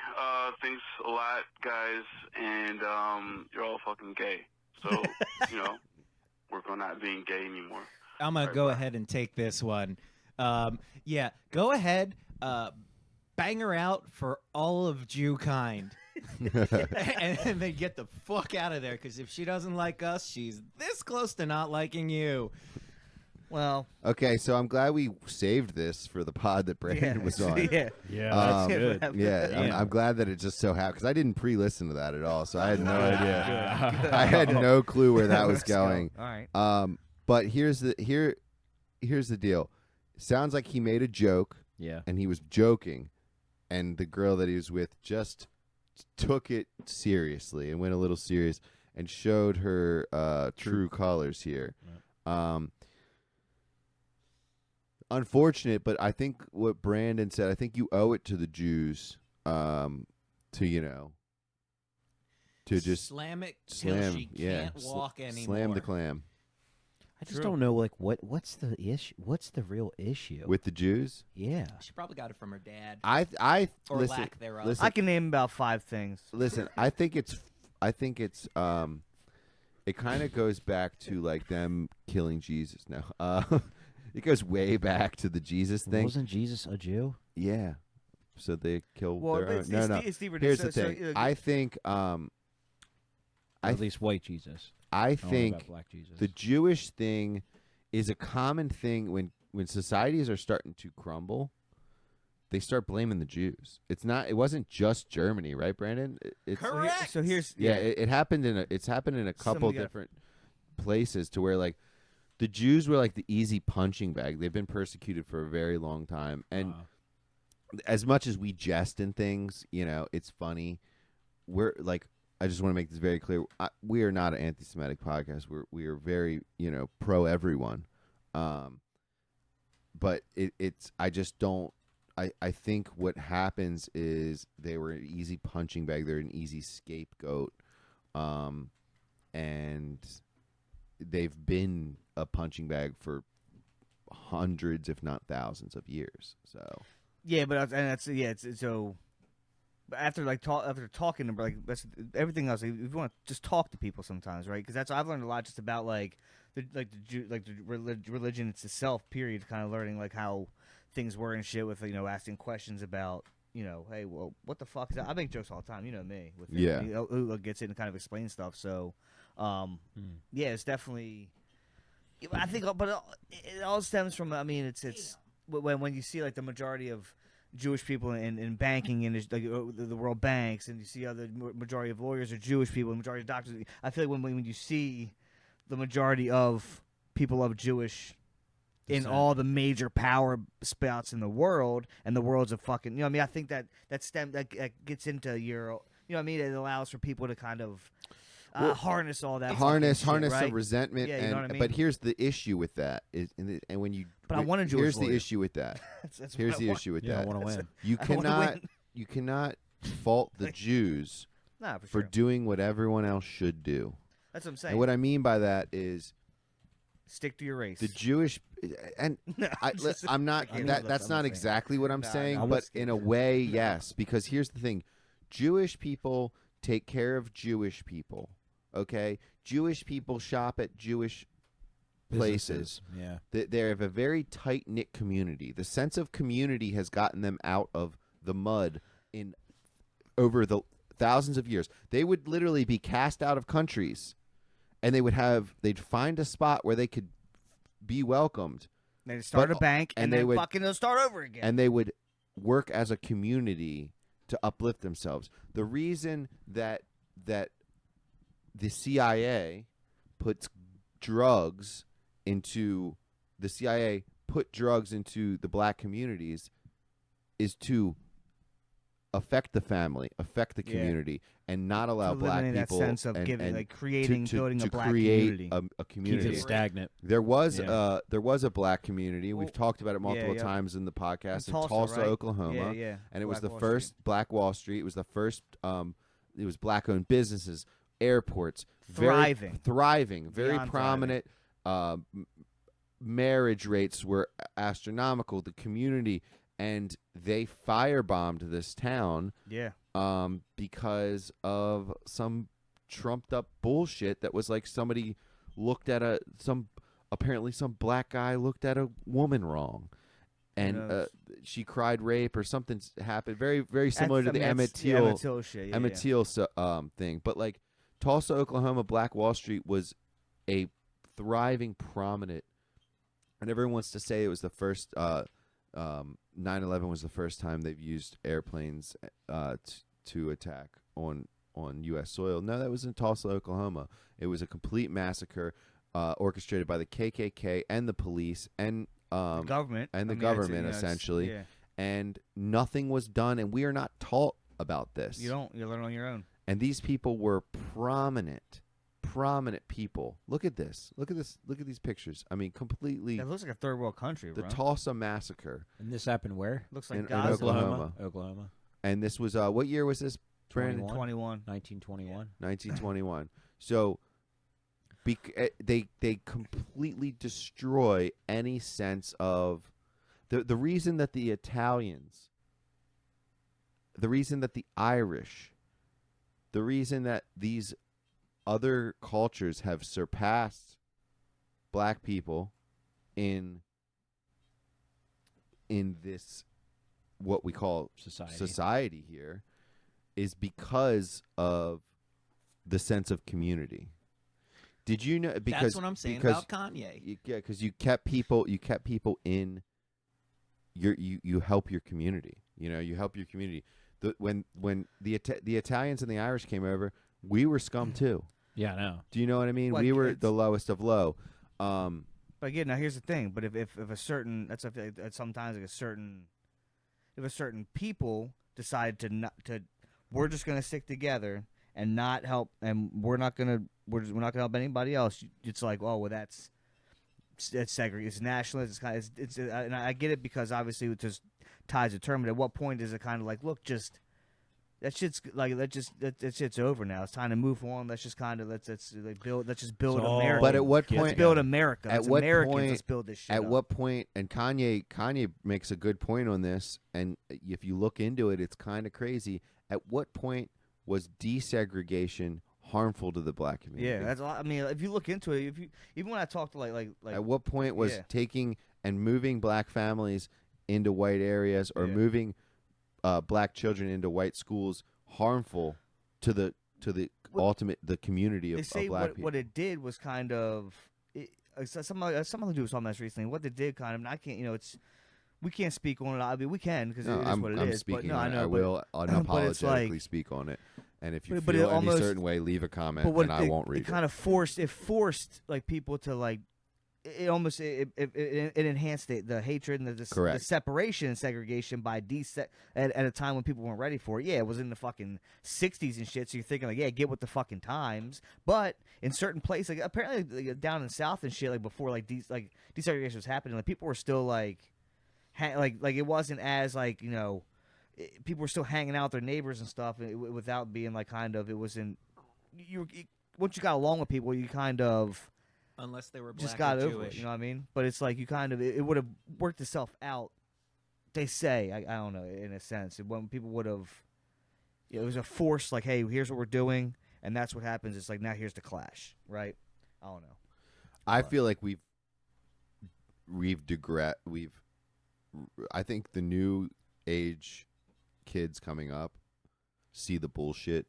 thanks a lot, guys. And you're all fucking gay. So, work on not being gay anymore. I'm going to go ahead and take this one. Yeah, go ahead. Bang her out for all of Jew kind. and then get the fuck out of there, because if she doesn't like us, she's this close to not liking you. Well, Okay, so I'm glad we saved this for the pod that Brandon was on. yeah. Yeah, Um, that's good. Yeah, I'm glad that it just so happened because I didn't pre-listen to that at all, so I had no idea. Good. I had no clue where that was Let's go. going. All right. But here's the deal. Sounds like he made a joke Yeah. and he was joking, and the girl that he was with just took it seriously and went a little serious and showed her true colors here. Unfortunate, but I think what Brandon said, I think you owe it to the Jews to just slam it till slam, she yeah, can't walk anymore. slam the clam I just don't know, what's the issue? What's the real issue? with the Jews. yeah. She probably got it from her dad. I Or listen, lack thereof. listen, I can name about 5 things. listen. I think it's it kind of goes back to like them killing Jesus. No, it goes way back to the Jesus thing. Wasn't Jesus a Jew? Yeah, so they killed Well, their own. it's, No, it's, no. it's deeper than Here's so- the thing. so, I think At least white Jesus. I I don't know think about black Jesus. the Jewish thing is a common thing when societies are starting to crumble. They start blaming the Jews. It wasn't just Germany, right, Brandon? It's Correct. So here's Yeah, it's happened in a couple got- different places to where like the Jews were like the easy punching bag. They've been persecuted for a very long time, and as much as we jest and things, it's funny. We're like I just want to make this very clear. We are not an anti-Semitic podcast. We are very, pro everyone. But it's I just don't. I think what happens is they were an easy punching bag. They're an easy scapegoat, and they've been a punching bag for hundreds, if not thousands, of years. So Yeah, but it's so. But after talking to that's everything else. Like, if you want to just talk to people sometimes, right? Because I've learned a lot just about the religion itself. Period. Kind of learning like how things were and shit with asking questions about hey, well, what the fuck is that? I make jokes all the time. You know me with Yeah. who gets in and kind of explains stuff. So yeah, it's definitely. I think, but it all stems from. I mean, it's when you see like the majority of Jewish people in banking and the world banks, and you see other majority of lawyers are Jewish people, the majority of doctors. I feel like when you see the majority of people of Jewish in all the major power spouts in the world, and the world's a fucking what I mean. I think that gets into your what I mean. It allows for people to kind of harness all that harness shit, right? some resentment. Yeah, you know what I mean? But here's the issue with that and when you. But I want a Jewish Here's lawyer. the issue with that. That's Here's what the I want. issue with Yeah, I that. want to win. You I wanna cannot. win. You cannot fault the Jews Nah, for for sure. doing what everyone else should do. That's what I'm saying. And what I mean by that is Stick to your race. the Jewish and No, I'm not I know that's that's what not I'm saying. exactly what I'm No, saying, no, but I'm in a way, yes, because here's the thing. Jewish people take care of Jewish people. Okay? Jewish people shop at Jewish places. Yeah. They have a very tight-knit community. The sense of community has gotten them out of the mud in over the thousands of years. They would literally be cast out of countries, and they'd find a spot where they could be welcomed, They start a bank and and they then would- fucking they'll start over again. and they would work as a community to uplift themselves. The reason that the CIA puts drugs into the CIA put drugs into the black communities is to affect the family, affect the Yeah. community, and not allow To black eliminate that people sense of and, giving, and like creating, to building a black create community. a Keep community. it stagnant. There was Yeah. a black community. We've Well, talked about it multiple yeah. times in the podcast in Tulsa, Tulsa, right? Oklahoma. Yeah, yeah. And it was Black the Wall first Street. Black Wall Street. It was the first. It was black-owned businesses, airports, Thriving. thriving, very Beyond prominent. Marriage rates were astronomical. The community, and they firebombed this town Yeah. because of some trumped up bullshit that was like somebody looked at apparently some black guy looked at a woman wrong. And knows? she cried rape or something happened. Very, very similar to That's- the I mean, Emmett that's- yeah, Till, Emmett Till shit. Yeah, Emmett Till thing. But like Tulsa, Oklahoma, Black Wall Street was a thriving, prominent, and everyone wants to say it was the first. 9/11 was the first time they've used airplanes to attack on U.S. soil. No, that was in Tulsa, Oklahoma. It was a complete massacre orchestrated by the KKK and the police and the government and the I mean, government, it's, essentially. Yeah. And nothing was done, and we are not taught about this. You learn on your own. And these people were prominent people. Look at this. Look at these pictures. I mean, completely. That looks like a third world country, The bro. Tulsa massacre And this happened where? Looks like in Gaza. Oklahoma. Oklahoma. And this was what year was this, Brandon? 21. 1921. 1921. So they completely destroy any sense of the reason that the Italians, the reason that the Irish, the reason that these other cultures have surpassed black people in this what we call society here is because of the sense of community. Did you know? Because That's what I'm saying because about Kanye. because you kept people in you help your community. You know, you help your community. When the Italians and the Irish came over, we were scum too. Yeah, I know. Do you know what I mean? Well, We were it's- the lowest of low. But again, now here's the thing. But if a certain sometimes like if a certain people decide to we're just gonna stick together and not help, and we're not gonna help anybody else. It's like, oh well, that's segregated. It's nationalist. It's kind of, and I get it because obviously it just ties determined. At what point is it kind of like, look, just that shit's like that shit's over now. It's time to move on. Let's just kind of let's just build America. But at what Let's point? build America. At It's what Americans. point? Let's build this shit. At up. what point? And Kanye makes a good point on this. And if you look into it, it's kind of crazy. At what point was desegregation harmful to the black community? Yeah, that's. I mean, if you look into it, even when I talk to like at what point was yeah. taking and moving black families into white areas or Yeah. moving black children into white schools harmful to the ultimate the community they of say black people? what it did was kind of someone who was talking about this recently. What they did kind of, and I can't, it's we can't speak on it. I mean, we can because No, it is I'm, what it I'm is. speaking But no, on I it. know. I will but it's unapologetically like- speak on it. And if you but it feel any almost- certain way, leave a comment, But what and I won't read it. Kind of forced like people to like. It almost it enhanced the hatred and the Correct. separation and segregation by at a time when people weren't ready for it. Yeah, it was in the fucking 60s and shit. So you're thinking like, yeah, get with the fucking times. But in certain places, like apparently like, down in the South and shit, like before like desegregation was happening, like people were still like, like it wasn't as like people were still hanging out with their neighbors and stuff without being like kind of it wasn't once you got along with people, you kind of. Unless they were black Just got or over Jewish. it, you know what I mean? But it's like you kind of it would have worked itself out. They say I don't know in a sense when people would have, it was a force like, hey, here's what we're doing, and that's what happens. It's like now here's the clash, right? I don't know. I feel like I think the new age kids coming up see the bullshit,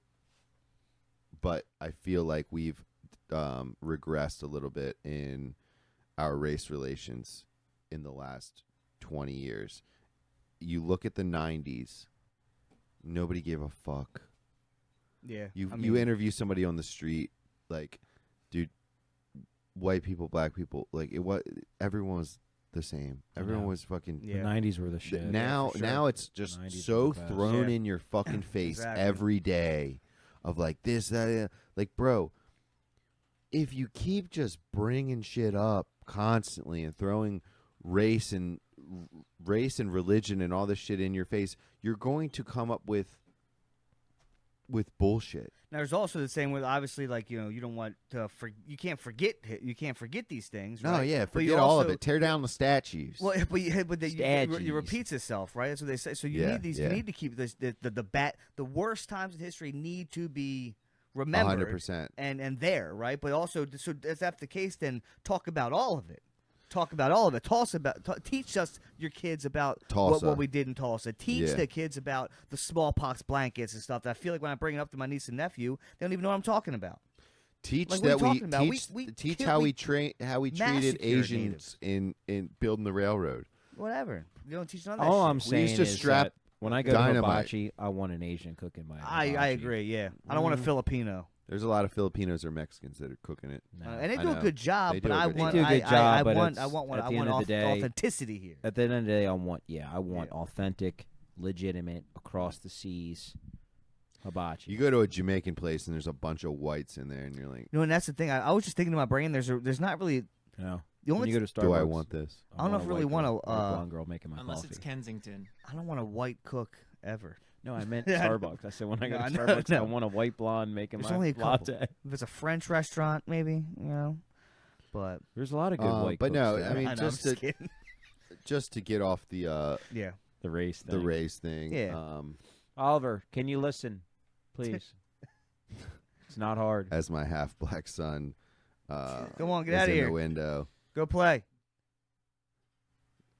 but I feel like we've regressed a little bit in our race relations in the last 20 years. You look at the 90s, nobody gave a fuck. Yeah, You interview somebody on the street, like, dude, white people, black people, like everyone was the same. Everyone know. was fucking. Yeah. The 90s were the shit. Now, for sure. now it's just 90s so was the best. thrown Yeah. in your fucking face Exactly. every day, of like this, that, like, bro. If you keep just bringing shit up constantly and throwing race and religion and all this shit in your face, you're going to come up with bullshit. Now there's also the same with obviously like you don't want to you can't forget these things. No, right? yeah, But you forget all of also- it. Tear down the statues. Well, but it Statues. repeats itself, right? That's what they say. So you Yeah, need these. yeah. You need to keep this. The worst times in history need to be remembered 100%. and there, right? But also, so if that's the case, then talk about all of it. Talk about all of it. Teach us your kids about Tulsa. what we did in Tulsa. Teach Yeah. the kids about the smallpox blankets and stuff. That I feel like when I bring it up to my niece and nephew, they don't even know what I'm talking about. Teach Like, what are that you we talking about? teach, We teach killed- how we we treated massacred Asians in building the railroad. Whatever. You don't teach none of that All shit. I'm saying used to is strap that when I go dynamite. to hibachi, I want an Asian cook in my I hibachi. agree. Yeah, I don't want a Filipino. There's a lot of Filipinos or Mexicans that are cooking it. No. And they I do a know. good job, They but do a I good want, job. They do a good job, I but want, it's- I want, at the end of the day- authenticity here. At the end of the day, I want Yeah. authentic, legitimate, across the seas hibachi. You go to a Jamaican place and there's a bunch of whites in there, and you're like, And that's the thing. I was just thinking in my brain. There's not really You know, the when only. you go to Starbucks, do I want this? I don't know if I really want want to, a blonde girl making my Unless coffee. it's Kensington. I don't want a white cook ever. No, I meant Yeah. Starbucks. I said when I go No, to I know, Starbucks, I no. want a white blonde making There's my only a couple. latte. If it's a French restaurant, maybe But There's a lot of good white but cooks no, there. I mean, I know, just I'm to kidding. just to get off the Yeah. the race thing. race thing. Yeah. Oliver, can you listen, please? It's not hard. As my half black son, Come on, get is out of in here. the window. Go play.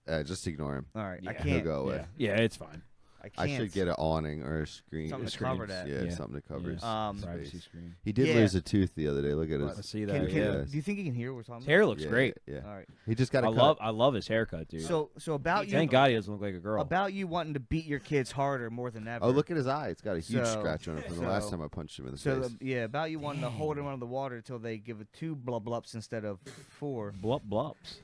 Just ignore him. All right. I Yeah. He'll can't. go away. Yeah, it's fine. I can't. I should get an awning or a screen. Something a to cover screen. that. Yeah, Yeah. something to cover Yeah. his Privacy space. screen. He did Yeah. lose a tooth the other day. Look at I his. see that. Can, yeah. do you think you can hear what we're talking His about? hair looks Yeah, great. Yeah. All right. He just got a I love his haircut, dude. So about you. Thank God he doesn't look like a girl. About you wanting to beat your kids harder more than ever. Oh, look at his eye. It's got a huge So- scratch on it from the last time I punched him in the So face. yeah, about you wanting to hold him under the water until they give it 2 blub blubs instead of 4. Blup blups.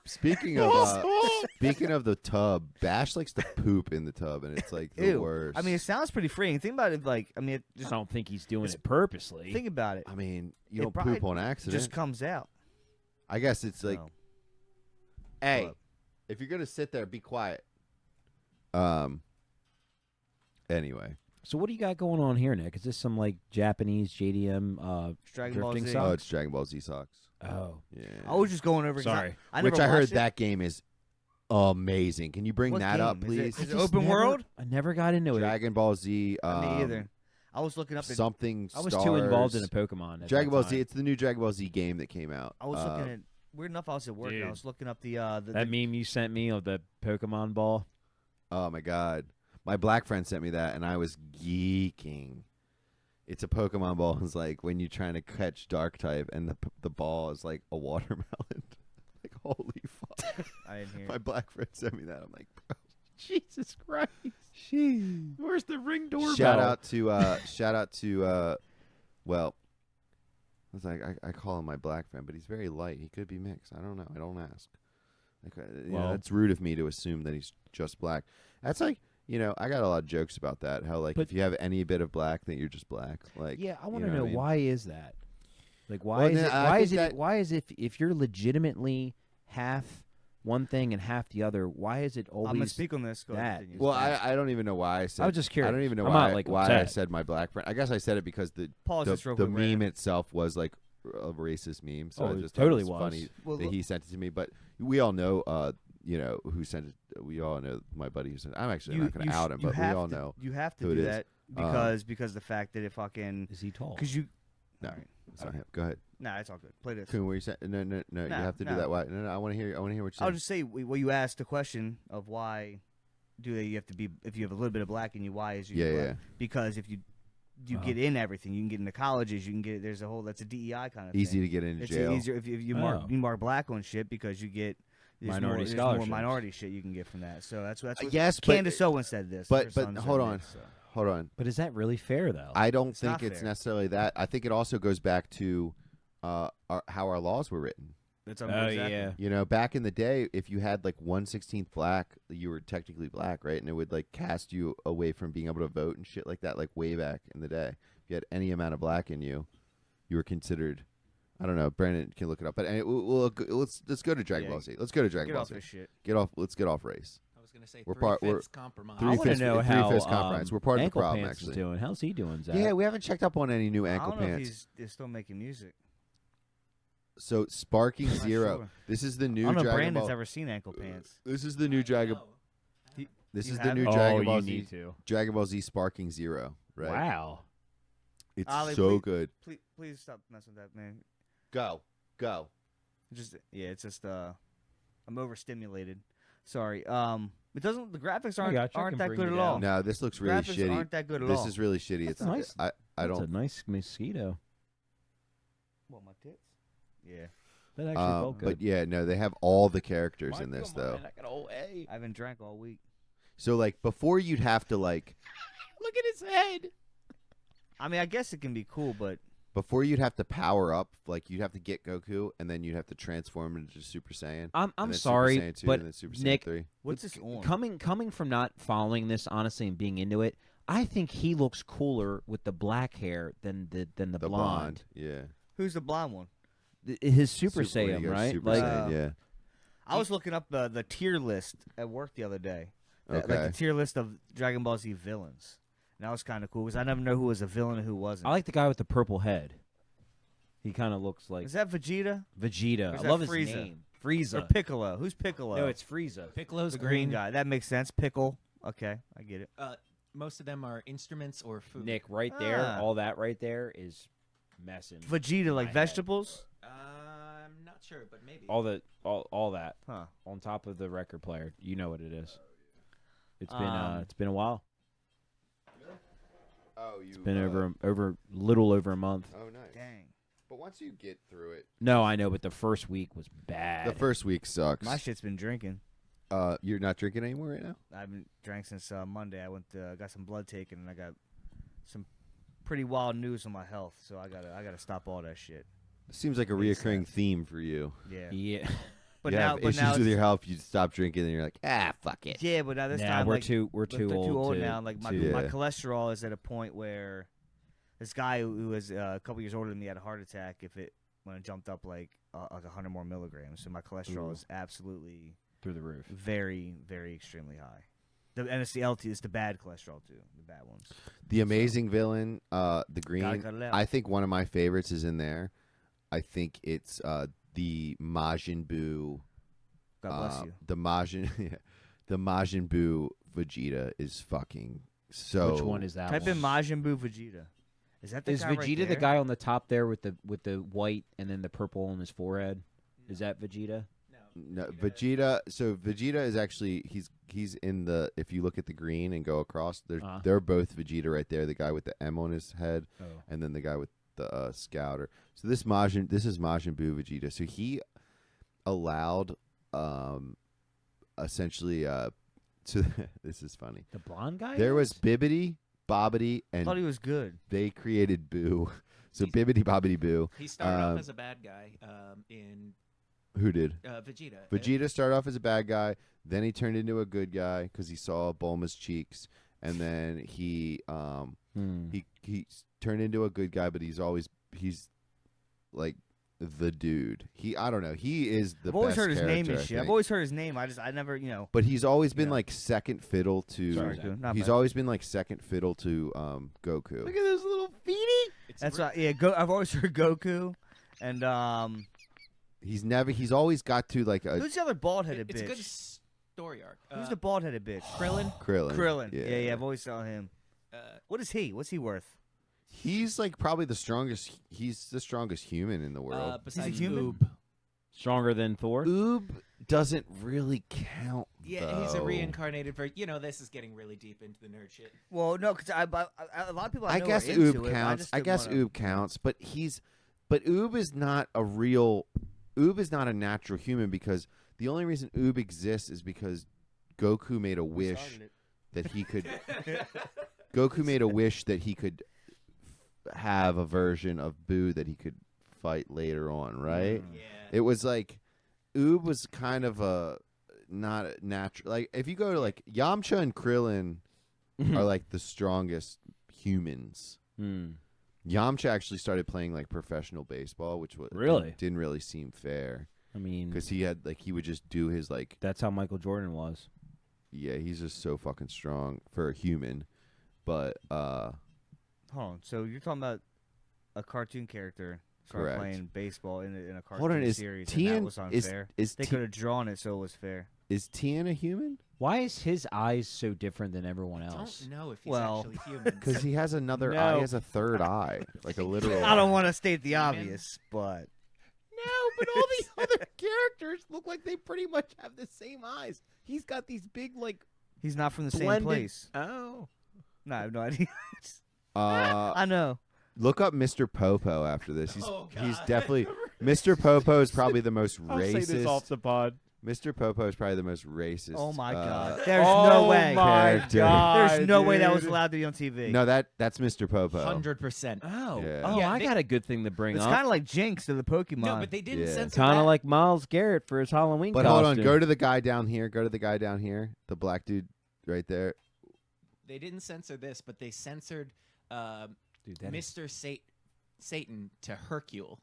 Speaking of the tub, Bash likes to poop in the tub, and it's like the Ew. worst. I mean, it sounds pretty freeing. Think about it. Like, I mean, I just don't think he's doing it purposely. think about it. I mean, you It don't probably poop on accident. Just comes out. I guess it's like, So, hey, What? if you're gonna sit there, be quiet. Anyway, So what do you got going on here, Nick? Is this some like Japanese JDM Dragon Ball drifting Z. oh, socks? it's Dragon Ball Z socks. Oh, Yeah. I was just going over. 'cause Sorry. I Which never I heard watched it. that game is amazing. Can you bring What that up, game? Is it- please? is it open world? I never got into it. Dragon Ball Z. Me either. I was looking up. Something. I was too involved in a Stars. Pokemon. At Dragon that Ball time. Z. It's the new Dragon Ball Z game that came out. I was looking at. Weird enough, I was at work. And I Dude. was looking up the That meme you sent me of the Pokemon ball. Oh my god, my black friend sent me that, and I was geeking. It's a Pokemon ball. It's like when you're trying to catch Dark type, and the ball is like a watermelon. Like holy fuck! I didn't hear. My black friend sent me that. I'm like, bro. Jesus Christ! Where's the ring doorbell? Shout out to well, I was like, I call him my black friend, but he's very light. He could be mixed. I don't know. I don't ask. Like, Well- that's rude of me to assume that he's just black. That's like, I got a lot of jokes about that. How like But- if you have any bit of black, then you're just black. Like, Yeah, I you want to what know I mean? why is that? Like why Well, is then it? I Why think is it? that- Why is it? If you're legitimately half one thing and half the other, why is it I'm gonna always? speak on this. Go ahead, that. continue. Well, I don't even know why I said. I was just curious. I don't even know I'm why not, like, why I upset. said my black friend. I guess I said it because Pause this real the quick, meme Brandon. itself was like a racist meme. So Oh, I it just totally thought it was funny Well, that he sent it to me. But we all know, who sent it. We all know my buddy who sent it. I'm actually not going to out him, but we all know. You have to who it do is. that because the fact that it fucking Is he tall? because you. No, Alright. it's not him. Go ahead. Nah, it's all good. Play this. Coon, where you said no, you No, have to do no. that. Why? No, I want to hear. I want to hear what you I'll said. just say, well, you asked the question of why do you have to be if you have a little bit of black in you? Why is you Yeah, black? yeah. Because if you get in everything, you can get into colleges, you can get there's a whole that's a DEI kind of Easy thing. to get into It's jail. easier if you Oh. mark black on shit because you get there's Minority more scholarships. minority shit you can get from that. So that's what yes, but- Candace Owen said this. but- Her but son said hold on. this, so. Hold on. But is that really fair though? I don't It's think not it's fair. necessarily that. I think it also goes back to how our laws were written. That's Oh exactly. yeah. Back in the day, if you had like 1/16 black, you were technically black, right? And it would like cast you away from being able to vote and shit like that, like way back in the day. If you had any amount of black in you, you were considered. I don't know. Brandon can look it up, but let's go to Dragon Yeah, Ball Z. Let's go to Dragon Get Ball off Z. this shit. Let's get off race. I was gonna say We're part- we're- 3/5 compromise. I want to Three-fifths- know how three-fifths compromise. We're part of the Ankle problem, Pants is actually. doing. How's he doing, Zach? Yeah, we haven't checked up on any new I ankle don't know if pants. he's still making music. So Sparking I'm not Zero. sure. This is the I new don't know if Dragon Brandon's Ball. ever seen ankle pants. This is the new Dragon. This You is the haven't? new Oh, Dragon Ball you Z. need to. Dragon Ball Z Sparking Zero. Right. Wow. It's Ollie, so please- good. Please stop messing with that, man. Go. It's just I'm overstimulated. Sorry. It doesn't. The graphics aren't got you. I aren't can that bring good you at all. down. No, this looks really graphics shitty. aren't that good at This all. is really shitty. That's It's nice. I That's a don't. nice mosquito. What, my tits? Yeah. That actually felt good. But yeah, no, they have all the characters in this though. I got a whole A. I haven't drank all week. So like before you'd have to like Look at his head. I mean, I guess it can be cool, but before you'd have to power up, like you'd have to get Goku and then you'd have to transform into Super Saiyan. I'm and then sorry, Super Saiyan 2, but and then Super Nick, Saiyan 3. what's this on? coming from not following this honestly and being into it, I think he looks cooler with the black hair than the The blonde. Yeah. Who's the blonde one? His Super when he Saiyan, goes right? Super Like, Saiyan, yeah. I was looking up the tier list at work the other day. Like Okay. the tier list of Dragon Ball Z villains. And that was kind of cool because I never know who was a villain and who wasn't. I like the guy with the purple head. He kind of looks like Is that Vegeta Vegeta. or is I that love his Frieza? name. or Frieza. Piccolo? Who's Piccolo? No, it's Frieza. Piccolo's the green guy. That makes sense. Pickle. Okay, I get it. Most of them are instruments or food. Nick, right there, Ah. all that right there is messing. Vegeta, like my head. vegetables. I'm not sure, but maybe. All that Huh. on top of the record player. You know what it is. It's been a while. Oh, you. It's been little over a month. Oh, nice. Dang. But once you get through it, No, I know, but the first week was bad. the first week sucks. My shit's been drinking. You're not drinking anymore right now. I haven't drank since Monday. I went to got some blood taken and I got some pretty wild news on my health. So I gotta stop all that shit. Seems like a Makes reoccring sense. theme for you. Yeah. Yeah. But you now, have but issues now, with it's- your health, you stop drinking, and you're like, fuck it. yeah, but now this Nah, time, we're like, too they're too old to, now. Like my to- my Yeah. cholesterol is at a point where this guy who was a couple years older than me had a heart attack when it jumped up like 100 more milligrams. So my cholesterol Ooh. is absolutely through the roof. very, very extremely high. And it's the LT, it's the bad cholesterol too, the bad ones. The amazing villain, the Gotta green. cut it out. I think one of my favorites is in there. I think it's the Majin Buu. God bless you. The Majin Buu Vegeta is fucking so. Which one is that? Type one? in Majin Buu Vegeta. Is that the Is guy right Vegeta the there? guy on the top there with the white and then the purple on his forehead? Is that Vegeta? No, Vegeta. So Vegeta is actually he's in the. If you look at the green and go across, they're both Vegeta right there. The guy with the M on his head, Oh. and then the guy with the Scouter. So this is Majin Buu Vegeta. So he allowed essentially so this is funny. The blonde guy? There was is? Bibbidi, Bobbidi, I thought and he was good. they created Boo. So Bibbidi Bobbidi Boo. He started off Um, as a bad guy in Who did? Vegeta. Vegeta started off as a bad guy, then he turned into a good guy because he saw Bulma's cheeks, and then he turned into a good guy, but he's like the dude. I don't know. He is the I've always best heard his name character, and I shit. I've think. always heard his name. I never, But he's always been Yeah. like second fiddle to. Sorry, dude. Not he's bad. always been like second fiddle to Goku. Look at those little feety. That's right. Yeah, I've always heard Goku, and He's always got to like a who's the other bald-headed It's bitch? a good story arc. Who's the bald-headed bitch? Krillin? Krillin. Yeah, I've always saw him. What is he? What's he worth? He's like probably the strongest. He's the strongest human in the world. Besides human? Oob. Stronger than Thor? Oob doesn't really count. Yeah, he's a though. reincarnated version. You know, this is getting really deep into the nerd shit. Well, no, because a lot of people I know guess are into Oob it, counts. I just guess didn't wanna- Oob counts, but Oob is not a real. Oob is not a natural human because the only reason Oob exists is because Goku made a wish started it. that he could. Goku made a wish that he could have a version of Boo that he could fight later on, right? Yeah. It was like Oob was kind of not a natural. Like if you go to like Yamcha and Krillin are like the strongest humans. Hmm. Yamcha actually started playing like professional baseball, which Really? didn't really seem fair I mean, because he would just do his like that's how Michael Jordan was. yeah, he's just so fucking strong for a human. But Hold on. So you're talking about a cartoon character started Correct. playing baseball in a cartoon hold on, is series, and Tien that was unfair. is They could have drawn it so it was fair. Tien a human? Why is his eyes so different than everyone I else? don't know if he's Well, actually human. Because he has another No. eye. He has a third eye, like a literal. I don't want to state the Human? obvious, but No, but all these other characters look like they pretty much have the same eyes. He's got these big, like, he's not from the same blended. place. Oh. No, I have no idea. Uh, I know. look up Mr. Popo after this. He's Oh, he's God. definitely Mr. Popo is probably the most racist. the pod. Mr. Popo is probably the most racist. Oh my uh, god. There's no way. character. There's no way that was allowed to be on TV. No, that's Mr. Popo. 100%. Oh. Yeah. Oh, Yeah, I they- got a good thing to bring It's up. kind of like Jinx of the Pokemon. No, but they didn't Yeah. censor Kind that. of like Miles Garrett for his Halloween But costume. hold on, go to the guy down here. Go to the guy down here. The black dude right there. They didn't censor this, but they censored Dude, that is- Mr. Satan to Hercule.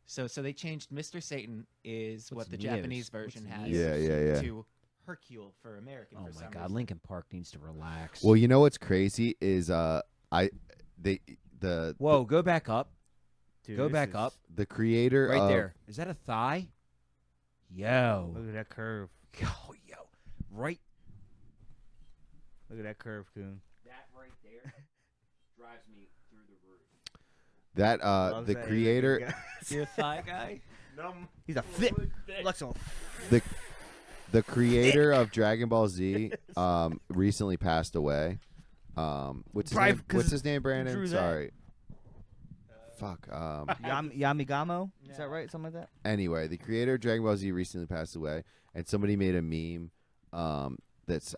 So they changed Mr. Satan is What's what the Neos? Japanese version What's has. Neos? Yeah. To Hercule for American. Oh for my some God, reason. Lincoln Park needs to relax. Well, you know what's crazy is the Whoa, go back up. Dude, Go this back is- up. the creator Right of, there. Is that a thigh? Yo. Look at that curve. Oh, yo. Right. Look at that curve, Coon. That right there drives me through the roof. that Loves the that creator Asian guy. Your thigh guy? He's a fit. Flexible. the creator of Dragon Ball Z recently passed away. What's his Probably name? 'cause What's his name, drew Brandon? that. Sorry. Fuck. Yamigamo? Is that right? Something like that? Anyway, the creator of Dragon Ball Z recently passed away, and somebody made a meme. That's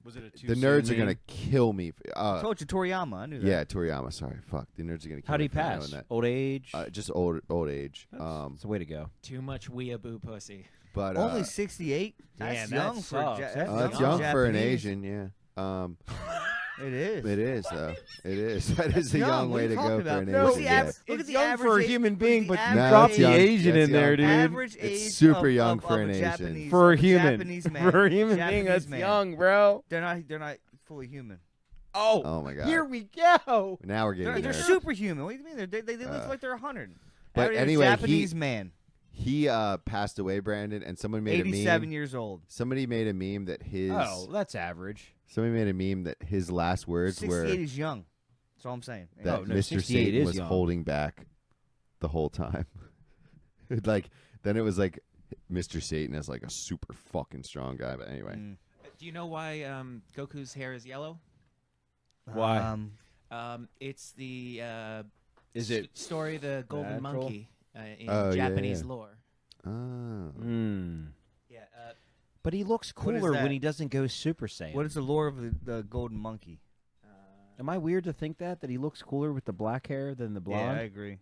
Was it a the nerds are gonna kill me. I told you Toriyama. I knew that. Yeah, Toriyama. Sorry, fuck. The nerds are gonna kill How'd me he for knowing pass? that. Old age? Just old age. It's a way to go. Too much weeaboo pussy. But Only 68. That's Damn, young that for sucks. that's young young for an Japanese. Asian. Yeah. It is. It is though. It is. That is a young. young What way are to you go talking for about? an No, Asian. it's Yeah. look at the young average for a age- human look at being, the but you average drop age- the young. Asian That's in there, young. dude. Average It's age super of, young of, for of an a Asian. Japanese, For a of human. Japanese man. For a human being, Japanese that's man. young, bro. They're not fully human. Oh my god. Here we go. Now we're getting They're there. superhuman. What do you mean? They live like they're 100. but Average anyway, Japanese man, He passed away, Brandon, and someone made a 87 meme. years old. Somebody made a meme that his. Oh, that's average. Somebody made a meme that his last words 68 were is young. That's all I'm saying. that Oh, no, Mr. 68 Satan is was young. holding back the whole time. Then it was like Mr. Satan is like a super fucking strong guy. But anyway, Do you know why Goku's hair is yellow? Why? It's the Is it story of the golden natural? monkey in Oh, yeah, Japanese yeah. lore? oh. Yeah. But he looks What is cooler that? when he doesn't go Super Saiyan. What is the lore of the golden monkey? Am I weird to think that he looks cooler with the black hair than the Yeah, blonde? I agree.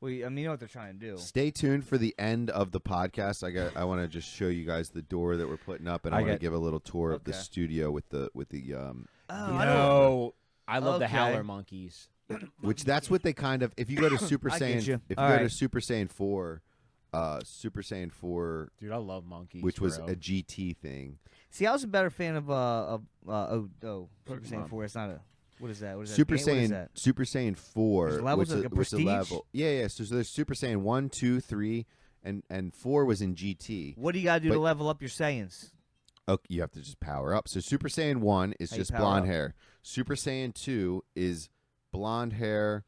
Well, I mean, you know what they're trying to do. Stay tuned for the end of the podcast. I want to just show you guys the door that we're putting up, and I I want to got- give a little tour of the Okay. studio with the Oh, No, I love the Okay. Howler monkeys. which that's what they kind of. If you go to Super I get Saiyan, you. if you All go right. to Super Saiyan 4, Super Saiyan 4, Dude, I love monkeys. which was bro. a GT thing. See, I was a better fan of Super Saiyan Pokemon. 4. It's not a. What is that? What is Super that? What is Saiyan, that? Super Saiyan 4, There's levels which like a was prestige? level. Yeah. So there's Super Saiyan 1, 2, 3, and 4 was in GT. What do you got to do to But- level up your Saiyans? Okay, you have to just power up. So Super Saiyan 1 is How you just power blonde up? hair. Super Saiyan 2 is blonde hair,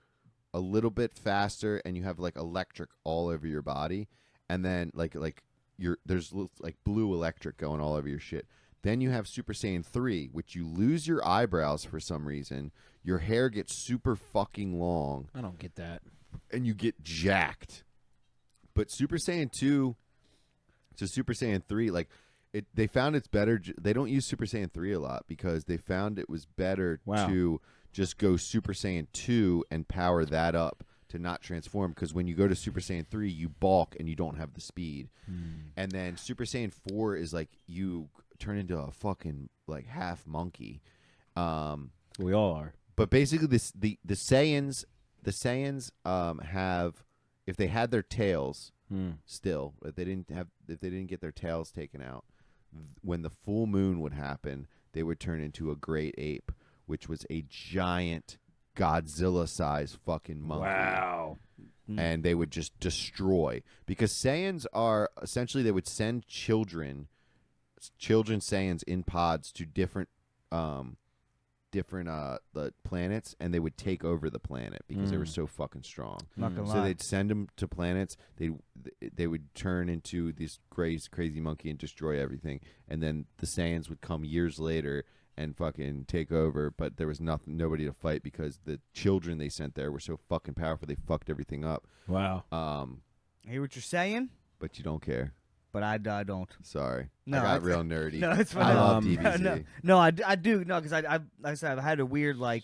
a little bit faster, and you have like electric all over your body, and then there's like blue electric going all over your shit. Then you have Super Saiyan 3, which you lose your eyebrows for some reason. Your hair gets super fucking long, I don't get that. and you get jacked. But Super Saiyan 2 to Super Saiyan 3, they found it's better. They don't use Super Saiyan 3 a lot because they found it was better Wow. to just go Super Saiyan 2 and power that up to not transform. Because when you go to Super Saiyan 3, you balk and you don't have the speed. And then Super Saiyan 4 is like you turn into a fucking like half monkey. We all are. But basically, the Saiyans have, if they had their tails still, if they didn't get their tails taken out, when the full moon would happen, they would turn into a great ape, which was a giant Godzilla-sized fucking monkey. Wow. And they would just destroy, because Saiyans are essentially, they would send children Saiyans in pods to different the planets, and they would take over the planet because they were so fucking strong. Not gonna So lie. they'd send them to planets. They would turn into this crazy monkey and destroy everything, and then the Saiyans would come years later and fucking take over. But there was nobody to fight because the children they sent there were so fucking powerful. They fucked everything up. Wow. Hear what you're saying? But you don't care. But I don't. Sorry, No, I got it's- real nerdy. No, it's fine. I love No, DBZ. No, I do. No, because like I said, I had a weird I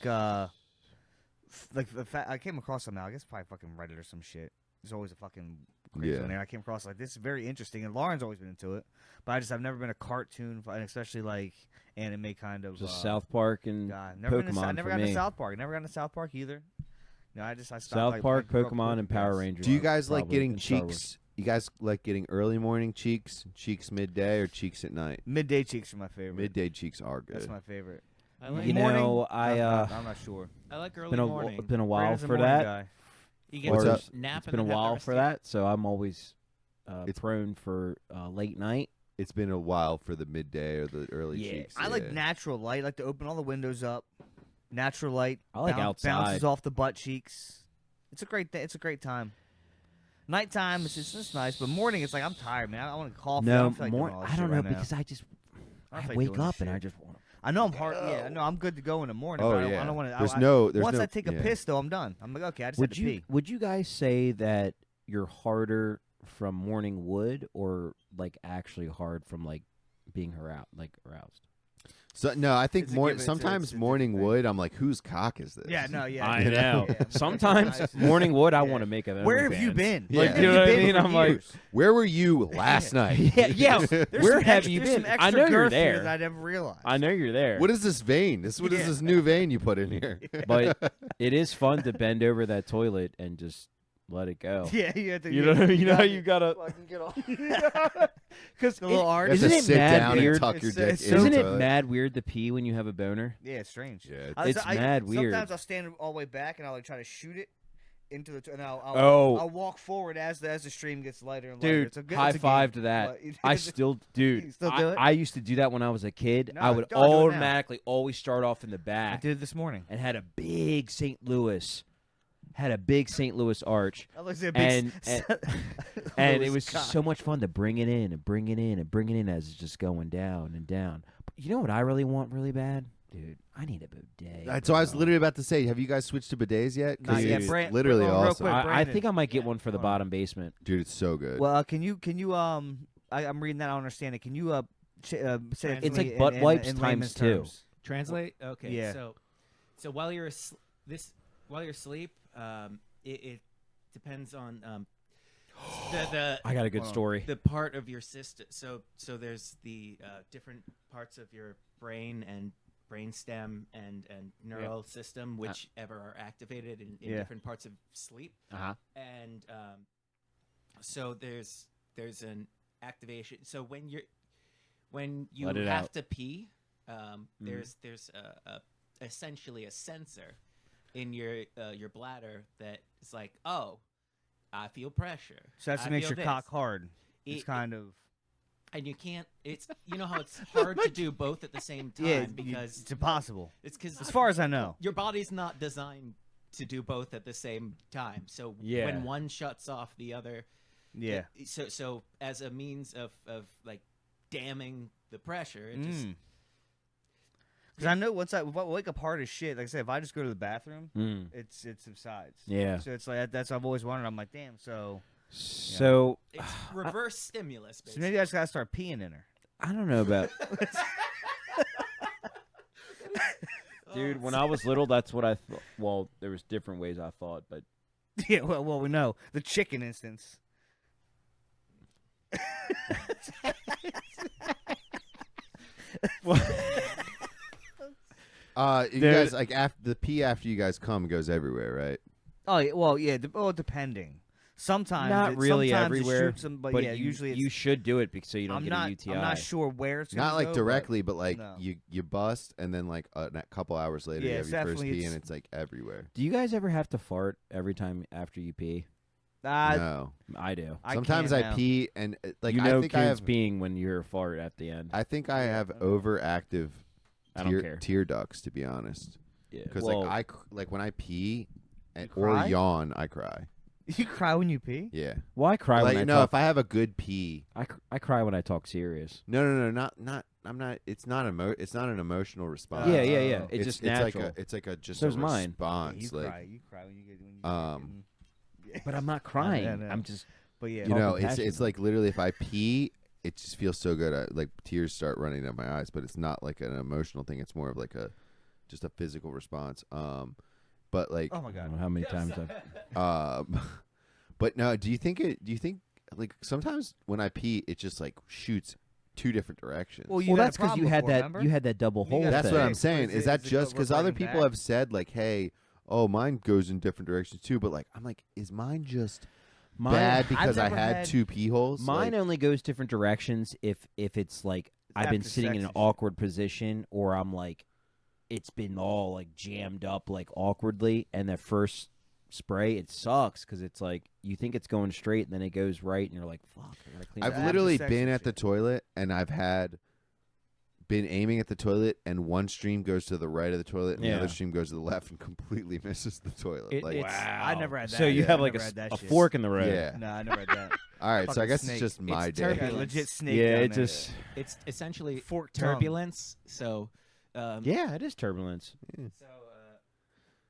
came across something. I guess probably fucking Reddit or some shit. There's always a fucking crazy Yeah. one there. I came across this is very interesting, and Lauren's always been into it, but I've never been a cartoon, and especially like anime kind of. Just South Park and guy. Never been to, I Pokemon never for got me. into South Park. Never got into South Park either. No, I stopped. South like, Park, I grew up Pokemon, with and Power guys. Rangers. Do you guys like probably, getting and Star Wars. cheeks? You guys like getting early morning cheeks midday, or cheeks at night? Midday cheeks are my favorite. Midday cheeks are good. That's my favorite. I like You Morning? know, I'm not sure. I like early been a morning. been a while Brandon's a for morning that. guy. You get What's to up? nap. It's and been a then have while rest for of the- that, so I'm always It's- prone for late night. It's been a while for the midday or the early Yeah. cheeks. I like natural light. I like to open all the windows up. Natural light. I like bounces outside. off the butt cheeks. It's a great. It's a great time. Nighttime it's just nice, but morning it's like I'm tired, man. I want to cough. I No, don't feel like doing more. all this I shit don't know right now. because I just I don't I feel like wake doing this up and I shit. just want to. I know I'm hard. Yeah, no, I'm good to go in the morning. Oh but I yeah. don't want to. There's once no, I take a yeah. piss though, I'm done. I'm like, okay, I just Would had to you pee. would you guys say that you're harder from morning wood or like actually hard from like being aroused? So no, I think It's a more. give- it's a- Sometimes it's a morning different thing. wood. I'm like, whose cock is this? Yeah, no, yeah. I You know. know? Sometimes Nice. morning wood, I Yeah. want to make a. Where have you OnlyFans. been? Yeah. Like, You where know what I have you mean? been I'm for like- years? Where were you last night? Yeah. There's Where some have extra- you there's some been? extra I know you're girth here there. that I never realized. I know you're there. What is this vein? What is Yeah. this new vein you put in here? But it is fun to bend over that toilet and just let it go. Yeah, you have to. You know what I mean? You know how you gotta. fucking get off. Because The little arch. You have Isn't to it sit mad down weird? and tuck your It's- dick it's in so- Isn't the it toilet. mad weird to pee when you have a boner? Yeah, it's strange. Yeah, It's mad weird. Sometimes I'll stand all the way back and I'll like try to shoot it into the. And I'll Oh. I'll walk forward as the stream gets lighter and lighter. Dude, It's a good, high it's a game, five to that. but- I still, dude. You still do it? I used to do that when I was a kid. No, I would don't do it now. automatically always start off in the I back did it this morning. and had a big St. Louis, arch. I looked at a And- big And it Louis was cock. so much fun to bring it in and bring it in and bring it in as it's just going down and down. But you know what I really want really bad? Dude, I need a bidet. So I was bro. literally about to say, have you guys switched to bidets yet? 'Cause Not yet. it's Brand- literally hold on, real awesome. quick. I Brandon. think I might get Yeah, one for the hold on. bottom basement. Dude, it's so good. Well, can you I'm reading that. I don't understand it. Can you say it to It's me like in- butt in- wipes in times layman's 2. terms? Translate. Okay. Yeah. So while you're while you're asleep, it depends on the I got a good Hold on. story. the part of your system. So there's the different parts of your brain and brainstem and neural system, whichever are activated in Yeah. different parts of sleep. Uh-huh. And so there's an activation. So when you Let it have out. to pee, there's essentially a sensor in your bladder that is like, oh, I feel pressure. So that's I to make feel your this. cock hard. It's It- kind of And you can't. It's how it's hard to do both at the same time yeah. because It's impossible. it's because As far as I know. your body's not designed to do both at the same time. So Yeah. when one shuts off, the other. Yeah. So as a means of like damming the pressure, it just Because I know once I wake up hard as shit. Like I said, if I just go to the bathroom, it subsides. Yeah. So it's like that's what I've always wondered. I'm like, damn. So So it's reverse stimulus. Basically. maybe I just gotta start peeing in her. I don't know about. Dude, when I was little, that's what I thought. Well, there was different ways I thought, but Yeah. Well, we know the chicken instance. You There- guys like after the pee after you guys come goes everywhere, right? Oh yeah, well yeah. Depending. Sometimes not really sometimes it everywhere. shoots 'em, but yeah, you, usually it's, you should do it so you don't I'm get not. a UTI. I'm not sure where it's Not gonna like go, directly, but like no. you bust and then like a couple hours later Yeah, you have it's your first definitely- pee and it's- it's like everywhere. Do you guys ever have to fart every time after you pee? But, No. I do. Sometimes can't I now. pee and like you know I think I kids have peeing when you're a fart at the end. I think I have overactive I don't care. tear ducts, to be honest. Yeah. Because well, like when I pee and, You or cry? yawn, I cry. You cry when you pee? Yeah. well, I cry Like when I no, talk. if I have a good pee, I cry when I talk serious. no, not. I'm not. It's not it's not an emotional response. yeah. Oh. It's just it's like natural. it's like a just So's a mine. Yeah, response. you like cry. You cry when you get. When you Um, get, but I'm not crying. no. I'm just. but yeah, you know, talking it's passionately. like literally if I pee, it just feels so good. Like tears start running down my eyes, but it's not like an emotional thing. It's more of like just a physical response. But like, oh my I god. don't know how many times I've. but no, do you think like sometimes when I pee, it just like shoots two different directions? Well, you Well, had a that's because problem you had before, that. remember? You had that double You hole. got That's thing. what I'm Is saying. it- Is that is it just go because other reflecting people back? have said like, hey, oh, mine goes in different directions too, but like I'm like, is mine just Mine, bad because I never had had- two pee holes? Mine Like, only goes different directions if it's like I've been after sitting in sex an and shit. awkward position or I'm like it's been all like jammed up like awkwardly and that first spray it sucks because it's like you think it's going straight and then it goes right and you're like fuck I gotta clean I've that after literally sex been and at the shit. toilet and I've been aiming at the toilet and one stream goes to the right of the toilet and the Yeah. other stream goes to the left and completely misses the toilet. It- like, it's- I never had that. So you Yeah, have I like never had that a shit. fork in the road. yeah. No, I never had that. All right, so I Fucking guess snake. it's just my It's day. terrible. Yeah, legit snake. Yeah, down it there. just It's essentially Forked tongue. turbulence. So yeah it is turbulence. So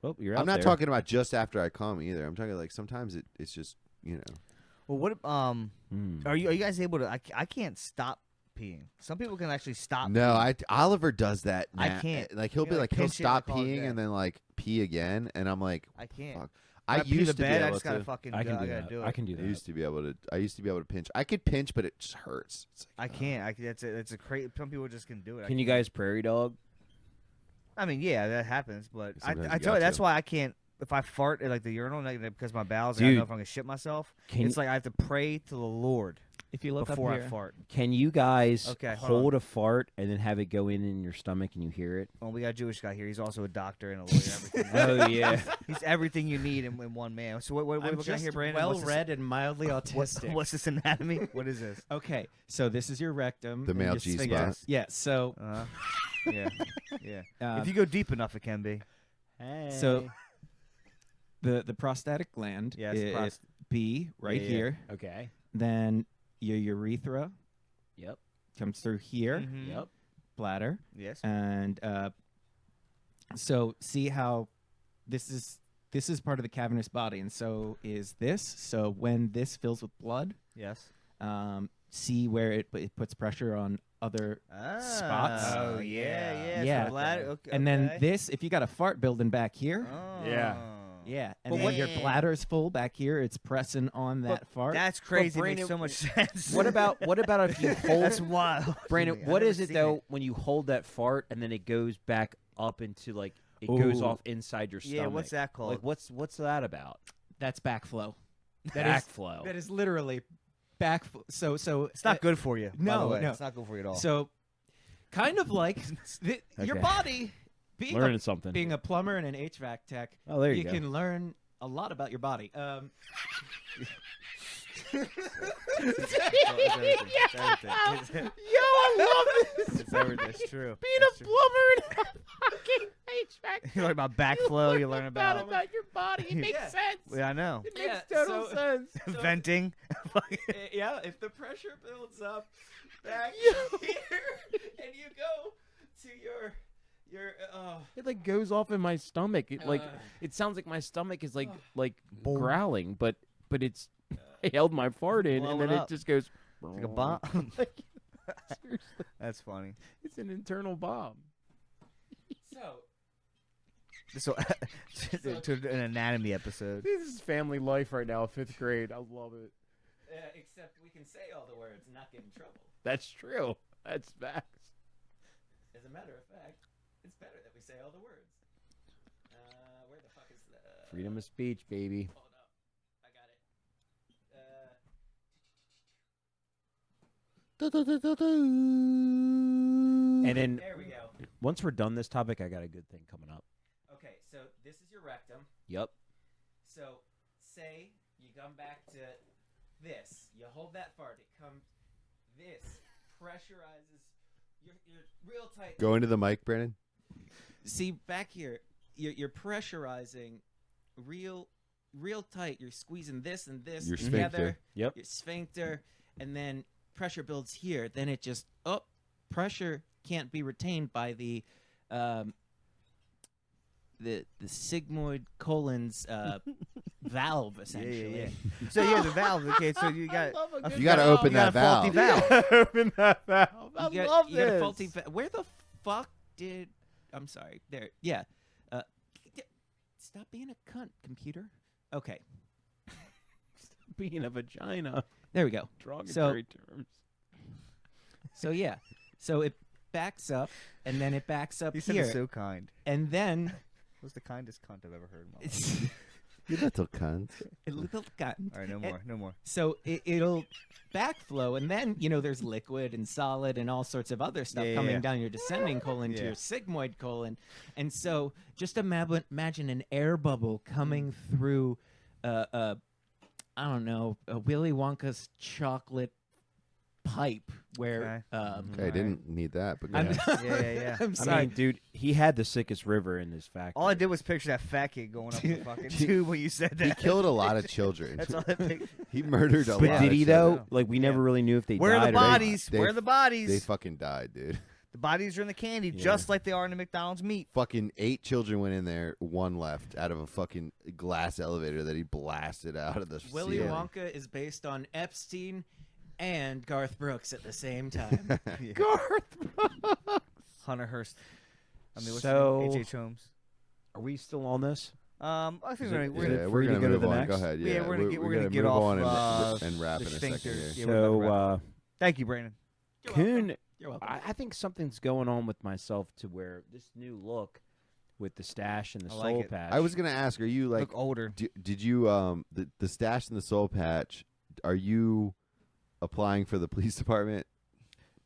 Oh, you're out I'm not there. talking about just after I come either. I'm talking like sometimes it's just Well, what? Mm. Are you guys able to? I can't stop peeing. Some people can actually stop. No, peeing. Oliver does that. I now. can't. Like he'll You be know, like like, he'll pinch it, stop like, all peeing day. and then like pee again, and I'm like, I can't. fuck. When I pee the used to be bed, I able just gotta to. fucking. I can I do gotta that. do it. I can do I that. used to be able to. I used to be able to pinch. I could pinch, but it just hurts. It's like, I can't. That's a crazy. Some people just can do it. I Can you can't. guys prairie dog? I mean, yeah, that happens, but Sometimes I you tell you got that's to. why I can't. If I fart at like the urinal, like, because my bowels, I Dude. don't know if I'm gonna shit myself. Can It's like I have to pray to the Lord If you look before up I here, fart. Can you guys Okay, hold hold a fart and then have it go in your stomach and you hear it? Well, we got a Jewish guy here. He's also a doctor and a lawyer. Everything. Oh yeah. He's everything you need in one man. So what are we I'm looking at just here, Brandon? well What's this- read and mildly autistic. What's this anatomy? What is this? Okay, so this is your rectum. The and male your G sphincter. spot. Yeah. So Yeah, yeah. um, If you go deep enough, it can be. So the prostatic gland Yes, is B right Yeah. here. Okay. Then your urethra Yep. comes through here, Mhm. Yep. bladder, Yes. and so see how this is part of the cavernous body, and so is this. So when this fills with blood, Yes. see where it puts pressure on other spots. Oh yeah. Yeah. So bladder, okay, and then okay. this, if you got a fart building back here, Oh. Yeah. yeah, and But then what- your bladder's full back here, it's pressing on that fart. That's crazy. It Brandon, makes so much sense. What about if you hold That's wild. Brandon, I've what never is it seen though when you hold that fart and then it goes back up into like it goes Ooh. off inside your stomach? Yeah, what's that called? Like what's that about? That's backflow. That is Backflow. that is literally backflow. So It's not good for you. by the no, way. no. It's not good for you at all. So, kind of like your Okay. body being Learning something. being a plumber and an HVAC tech. Oh, there you go. can learn a lot about your body. It's everything. Yo, I love this. It's everything. It's true. Being It's a true. plumber and a fucking HVAC. You learn about backflow. You learn about. your body. It makes Yeah. sense. Yeah, I know. It Yeah, makes total so- sense. so- Venting. Yeah, if the pressure builds up back here, and you go to your It like goes off in my stomach. It like Uh. it sounds like my stomach is like growling, but it's I held my fart in and Blowing then up. it just goes Like a bomb. Like, seriously, That's funny. it's an internal bomb. so To an anatomy episode. This is family life right now, 5th grade. I love it. except we can say all the words and not get in trouble. That's true. That's facts. As a matter of fact, it's better that we say all the words. Where the fuck is the Freedom of speech, baby. Hold up, I got it. And then There we go. once we're done this topic, I got a good thing coming up. Okay, so this is your rectum. Yep. So say you come back to this, you hold that fart, it comes. This pressurizes. You're real tight. Go into the mic, Brandon. See back here, you're pressurizing real tight. You're squeezing this and this Your together. sphincter. Yep. Your sphincter, and then pressure builds here. Then it just pressure can't be retained by the sigmoid colon's valve essentially. Yeah. So yeah, the valve. Okay, so you got. You got to open got that a faulty valve. valve. Open that valve. I You got, love you this. got a faulty. Where the fuck did? I'm sorry. There. Yeah. Stop being a cunt, computer. Okay. Being a vagina. There we go. Derogatory terms. So yeah. So it backs up, and then it backs up You said here, it's so kind. and then It was the kindest cunt I've ever heard in my life. it's You little cunt. a little cunt. All right, no more, no more. So it'll backflow, and then there's liquid and solid and all sorts of other stuff Yeah, coming yeah. down your descending colon to Yeah. your sigmoid colon, and so just imagine an air bubble coming through, I don't know, a Willy Wonka's chocolate pipe where. Okay. I didn't need that, but go I'm, ahead. Yeah. I'm I sorry. mean, dude, he had the sickest river in his factory. All I did was picture that fat kid going up the fucking tube when you said He that. killed a lot of children. That's all I pictured. He murdered a lot. But did of he children. though? Like we never really knew if they Where are died the or not. bodies? They- Where are the bodies? They fucking died, dude. The bodies are in the candy, Yeah. just like they are in the McDonald's meat. Fucking 8 children went in there, 1 left out of a fucking glass elevator that he blasted out of the Willy ceiling. Wonka is based on Epstein and Garth Brooks at the same time. Hunter Hearst. I mean, what's So- his name? H.H. Holmes. Are we still on this? I think Is we're it- gonna, is we're it gonna we're free to gonna go to move the on. next? Go ahead. Yeah, Yeah, we're gonna we're gonna get move off, on uh, and wrap the in a second sphincter. here. Yeah, we're about to wrap. Thank you, Brandon. Coon, You're welcome. I think something's going on with myself to where this new look with the stash and the I like soul it. patch. I was gonna ask, are you like Look older. did you the stash and the soul patch? Are you applying for the police department?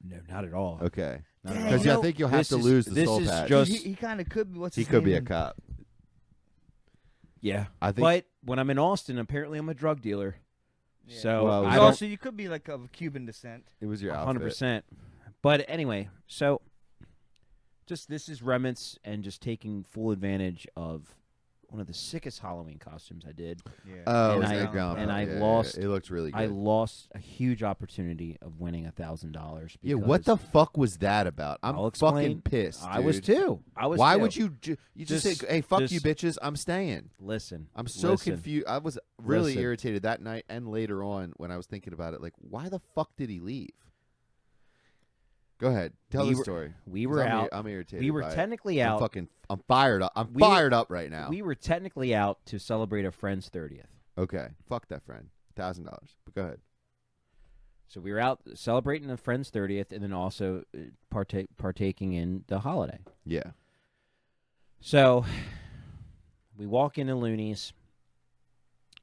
no, not at all. Okay, Not at Dang, all. because you I know, think you'll have this to is- lose the this soul is patch. just- He kind of could be. What's He his could be a name? cop. Yeah, I think. but when I'm in Austin, apparently I'm a drug dealer. Yeah. So Well, I You don't also, you could be like of Cuban descent. it was your 100%. But anyway, so just this is remnants and just taking full advantage of one of the sickest Halloween costumes I did. Yeah. Oh, And it's I- Egg Gum. and I Yeah, lost- It looked really good. I lost a huge opportunity of winning $1,000. Yeah, what the fuck was that about? I'm I'll fucking explain. pissed. I was dude. too. I was. Why too. would you? You just Just- say, "Hey, fuck you, just- bitches. I'm staying." listen? I'm so listen. confused. I was really Listen. irritated that night and later on when I was thinking about it. Like, why the fuck did he leave? Go ahead, tell We the were- story. We 'Cause were I'm out. I'm irritated. We were by it. technically I'm out. fucking. I'm fired up. I'm We- fired up right now. We were technically out to celebrate a friend's 30th. Okay, fuck that friend. $1,000. But go ahead. So we were out celebrating a friend's 30th, and then also partaking in the holiday. Yeah. So we walk into Looney's.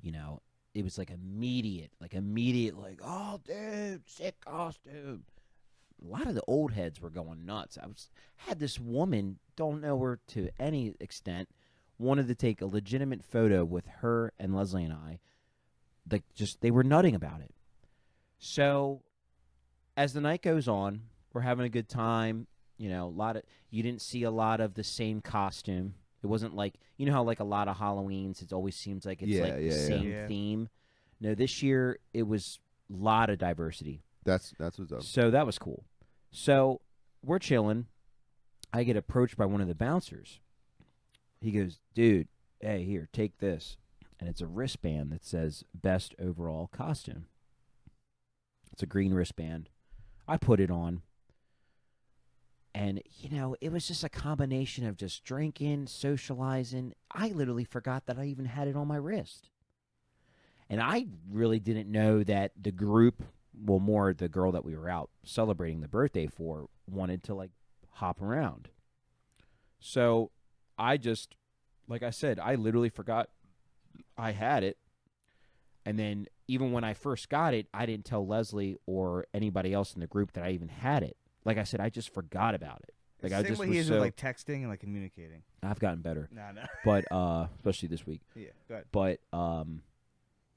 You know, it was like immediate, like, oh, dude, sick costume. A lot of the old heads were going nuts. Had this woman, don't know her to any extent, wanted to take a legitimate photo with her and Leslie and I. Like, just, they were nutting about it. So as the night goes on, we're having a good time. You know, you didn't see a lot of the same costume. It wasn't like, you know how like a lot of Halloweens, it always seems like it's like the same Yeah. theme. No, this year it was a lot of diversity. That's what's up. So that was cool. So we're chilling. I get approached by one of the bouncers. He goes, dude, hey, here, take this. And it's a wristband that says best overall costume. It's a green wristband. I put it on. And, you know, it was just a combination of just drinking, socializing. I literally forgot that I even had it on my wrist. And I really didn't know that the group, well, more the girl that we were out celebrating the birthday for, wanted to, like, hop around. So I just, like I said, I literally forgot I had it. And then even when I first got it, I didn't tell Leslie or anybody else in the group that I even had it. Like I said, I just forgot about it. Like I Same just way was he is so. with like texting and like communicating. I've gotten better, No. but especially this week. Yeah. Go ahead. But